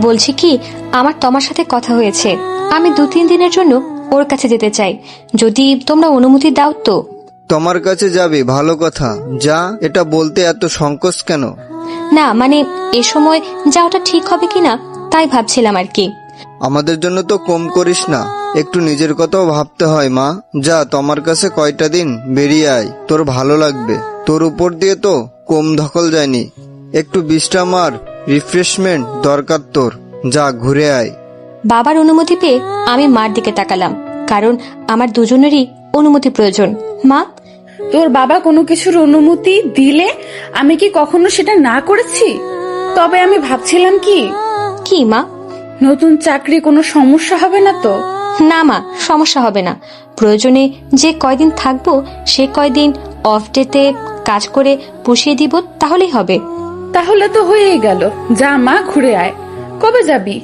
বলছি কি, আমার তোমার সাথে কথা হয়েছে। আমি 2-3 দিনের জন্য ওর কাছে যেতে চাই, যদি তোমরা অনুমতি দাও তো। তোমার কাছে যাবি, ভালো কথা, যা। এটা বলতে এত সংকোচ কেন? না মানে এ সময় যাওয়াটা ঠিক হবে কিনা তাই ভাবছিলাম আর কি। আমাদের জন্য তো কম করিস না, একটু নিজের কথাও ভাবতে হয় মা। যা, তোমার কাছে কয়টা দিন বেরিয়ে আয়, তোর ভালো লাগবে। তোর উপর দিয়ে তো কম ধকল যায়নি। একটু বিশ্রাম আর রিফ্রেশমেন্ট দরকার তোর। যা, ঘুরে আয়। বাবার অনুমতি পেয়ে আমি মার দিকে তাকালাম, কারণ আমার দুজনেরই অনুমতি প্রয়োজন। মা, তোর বাবা কোনো কিছুর অনুমতি দিলে আমি কি কখনো সেটা না করেছি? তবে আমি ভাবছিলাম কি মা? নতুন চাকরি কোনো সমস্যা হবে না তো? না মা, সমস্যা হবে না। প্রয়োজনে যে কয়দিন থাকবো সে কয়দিন অফ ডেতে কাজ করে পুষিয়ে দিব, তাহলেই হবে। তাহলে তো হয়েই গেল। যা মা, ঘুরে আয়। কবে যাবি?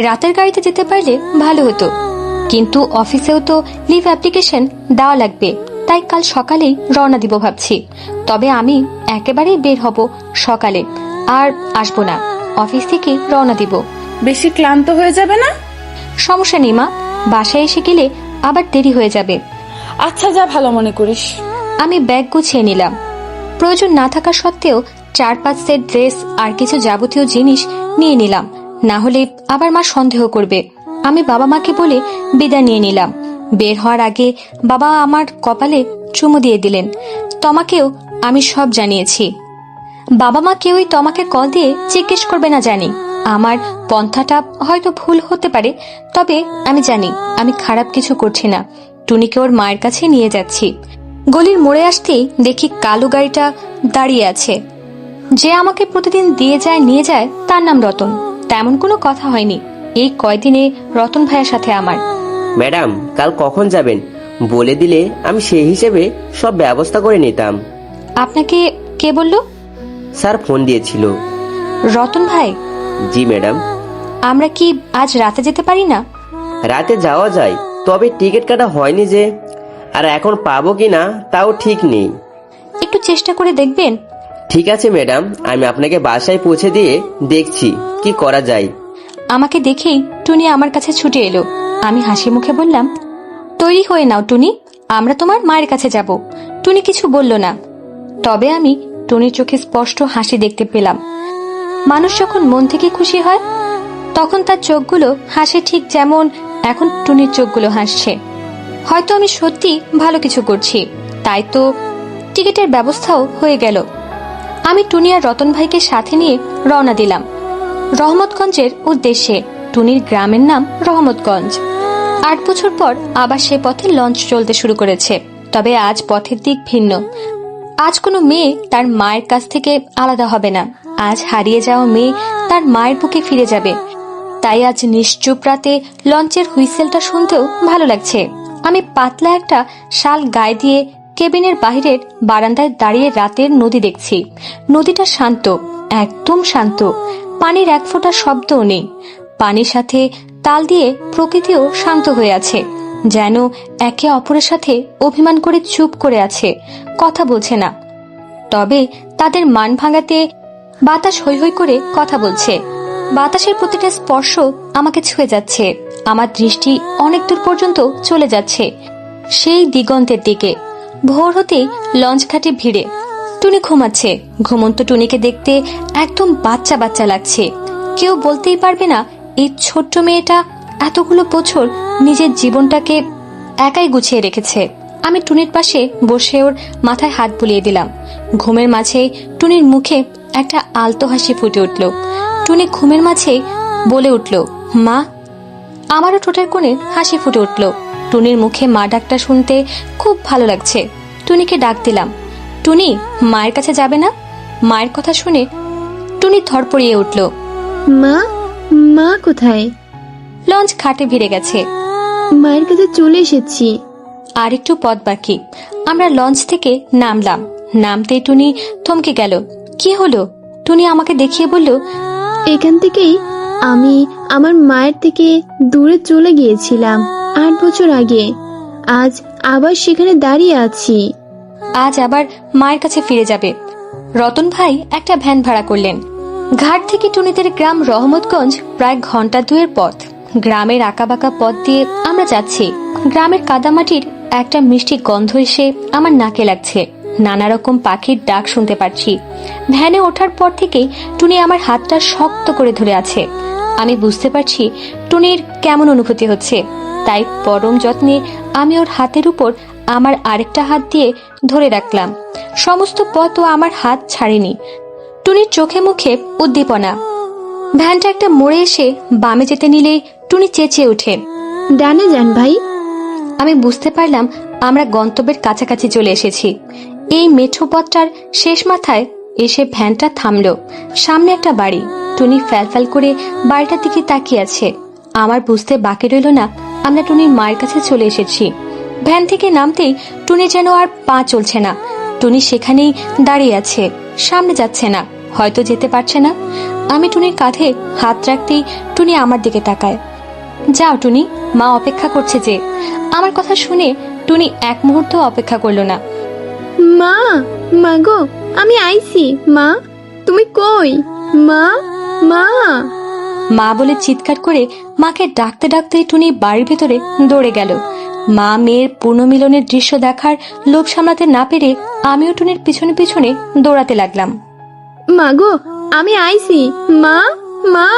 রাতের গাড়িতে যেতে পারলে ভালো হতো, কিন্তু অফিসেও তো লিভ অ্যাপ্লিকেশন দেওয়া লাগবে, তাই কাল সকালেই রওনা দিব ভাবছি। তবে আমি একেবারেই বের হব সকালে, আর আসবো না। অফিস থেকে রওনা দিব। বেশি ক্লান্ত হয়ে যাবে না? সমস্যা নেই মা, বাসায় এসে গেলে আবার দেরি হয়ে যাবে। আচ্ছা, যা ভালো মনে করিস। আমি ব্যাগ গুছিয়ে নিলাম। প্রয়োজন না থাকা সত্ত্বেও 4-5 সেট ড্রেস আর কিছু যাবতীয় জিনিস নিয়ে নিলাম, না হলে আবার মা সন্দেহ করবে। আমি বাবা মাকে বলে বিদায় নিয়ে নিলাম। বের হওয়ার আগে বাবা আমার কপালে চুমু দিয়ে দিলেন। তোমাকেও আমি সব জানিয়েছি। বাবা মা কেউই তোমাকে কল দিয়ে জিজ্ঞেস করবে না জানি। আমার পন্থাটা হয়তো ভুল হতে পারে, তবে আমি জানি আমি খারাপ কিছু করছি না। টুনিকে ওর মায়ের কাছে নিয়ে যাচ্ছি। গলির মোড়ে আসতেই দেখি কালো গাড়িটা দাঁড়িয়ে আছে। যে আমাকে প্রতিদিন দিয়ে যায় নিয়ে যায় তার নাম রতন। তেমন কোনো কথা হয়নি এই কয়দিনে রতন ভাইয়ের সাথে আমার। ম্যাডাম, কাল কখন যাবেন বলে দিলে আমি সেই হিসেবে সব ব্যবস্থা করে নিতাম। আপনাকে কে বলল? স্যার ফোন দিয়েছিল। রতন ভাই? জি ম্যাডাম। আমরা কি আজ রাতে যেতে পারি না? রাতে যাওয়া যায়, তবে টিকিট কাটা হয়নি যে, আর এখন পাবো কিনা তাও ঠিক নেই। একটু চেষ্টা করে দেখবেন? ঠিক আছে ম্যাডাম, আমি আপনাকে বাসায় পৌঁছে দিয়ে দেখছি কি করা যায়। আমাকে দেখেই টুনি আমার কাছে ছুটে এলো। আমি হাসি মুখে বললাম, তৈরি হয়ে নাও টুনি, আমরা তোমার মায়ের কাছে যাব। টুনি কিছু বলল না, তবে আমি টুনির চোখে স্পষ্ট হাসি দেখতে পেলাম। মানুষ যখন মন থেকে খুশি হয় তখন তার চোখগুলো হাসে, ঠিক যেমন এখন টুনির চোখগুলো হাসছে। হয়তো আমি সত্যি ভালো কিছু করছি, তাই তো টিকিটের ব্যবস্থাও হয়ে গেল। আমি টুনি আর রতন ভাইকে সাথে নিয়ে রওনা দিলাম রহমতগঞ্জের উদ্দেশ্যে। টুনির গ্রামের নাম রহমতগঞ্জ। 8 বছর পর আবার সে পথে লঞ্চ চলতে শুরু করেছে, তবে আজ পথের দিক ভিন্ন। আজ কোনো মেয়ে তার মায়ের কাছ থেকে আলাদা হবে না। আজ হারিয়ে যাওয়া মেয়ে তার মায়ের বুকে ফিরে যাবে। তাই আজ নিশ্চুপ রাতে লঞ্চের হুইসেলটা শুনতেও ভালো লাগছে। আমি পাতলা একটা শাল গায়ে দিয়ে কেবিনের বাহিরের বারান্দায় দাঁড়িয়ে রাতের নদী দেখছি। নদীটা শান্ত, একদম শান্ত। পানির এক ফোঁটা শব্দও নেই। পানির সাথে তাল দিয়ে প্রকৃতিও শান্ত হয়ে আছে, যেন একে অপরের সাথে অভিমান করে চুপ করে আছে, কথা বলছে না। তবে তাদের মান ভাঙাতে বাতাস হৈ হৈ করে কথা বলছে। বাতাসের প্রতিটা স্পর্শ আমাকে ছুঁয়ে যাচ্ছে। আমার দৃষ্টি অনেক দূর পর্যন্ত চলে যাচ্ছে, সেই দিগন্তের দিকে। ভোর হতেই লঞ্চ ঘাটে ভিড়ে। টুনি ঘুমাচ্ছে। ঘুমন্ত টুনিকে দেখতে একদম বাচ্চা বাচ্চা লাগছে। কেউ বলতেই পারবে না এই ছোট্ট মেয়েটা এতগুলো বছর নিজের জীবনটাকে একাই গুছিয়ে রেখেছে। আমি টুনির পাশে বসে ওর মাথায় হাত বুলিয়ে দিলাম। ঘুমের মাঝে টুনির মুখে একটা আলতো হাসি ফুটে উঠল। টুনি ঘুমের মাঝে বলে উঠল, মা। আমারও ঠোঁটের কোণে হাসি ফুটে উঠল। টুনির মুখে মা ডাকটা শুনতে খুব ভালো লাগছে। টুনিকে ডাক দিলাম, টুনি, মায়ের কাছে যাবে না? মায়ের কথা শুনে টুনি ধরপড়িয়ে উঠল। মা, মা কোথায়? লঞ্চ ঘাটে ভিড়ে গেছে। মায়ের কাছে চলে এসেছি। আর একটু পথ বাকি। আমরা লঞ্চ থেকে নামলাম। নামতেই টুনি থমকে গেল। কি হলো? টুনি আমাকে দেখিয়ে বলল, এখান থেকেই আমি আমার মায়ের থেকে দূরে চলে গিয়েছিলাম 8 বছর আগে। আজ আবার সেখানে দাঁড়িয়ে আছি। আজ আবার মায়ের কাছে ফিরে যাবে। রতন ভাই একটা ভ্যান ভাড়া করলেন। ঘাট থেকে টুনিদের গ্রাম রহমতগঞ্জ প্রায় ঘন্টা 2 পথ। গ্রামের আঁকাবাঁকা পথ দিয়ে আমরা যাচ্ছি। গ্রামের কাদামাটির একটা মিষ্টি গন্ধ এসে আমার নাকে লাগছে। নানা রকম পাখির ডাক শুনতে পাচ্ছি। ভ্যানে ওঠার পর থেকেই টুনি আমার হাতটা শক্ত করে ধরে আছে। আমি বুঝতে পারছি টুনির কেমন অনুভূতি হচ্ছে। তাই পরম যত্নে আমি ওর হাতের উপর আমার আরেকটা হাত দিয়ে ধরে রাখলাম। সমস্ত পথ ও আমার হাত ছাড়েনি। টুনির চোখে মুখে উদ্দীপনা। ভ্যানটা একটা মোড়ে এসে বামে যেতে নিলে টুনি চেঁচিয়ে ওঠে, ডানে যান ভাই। আমি বুঝতে পারলাম আমরা গন্তব্যের কাছাকাছি চলে এসেছি। এই মেঠো পথটার শেষ মাথায় এসে ভ্যানটা থামলো। সামনে একটা বাড়ি। টুনি ফ্যালফ্যাল করে বাড়িটার দিকে তাকিয়ে আছে। আমার বুঝতে বাকি রইল না আমরা টুনির মায়ের কাছে চলে এসেছি। ভ্যান থেকে নামতেই টুনি যেন আর পা চলছে না। টুনি সেখানেই দাঁড়িয়ে আছে, সামনে যাচ্ছে না, হয়তো যেতে পারছে না। আমি টুনির কাঁধে হাত রাখতেই টুনি আমার দিকে তাকায়। যাও টুনি, মা অপেক্ষা করছে যে। আমার কথা শুনে টুনি এক মুহূর্ত অপেক্ষা করলো না। মা, মা গো, আমি আইছি। মা, তুমি কই? মা, মা। মা বলে চিৎকার করে মাকে ডাকতে ডাকতে টুনি বাড়ির ভেতরে দৌড়ে গেল। মা মেয়ের পুনর্মিলনের দৃশ্য দেখার লোভ সামলাতে না পেরে আমিও টুনির পিছনে পিছনে দৌড়াতে লাগলাম। মা গো, আমি আইছি। মা, মা।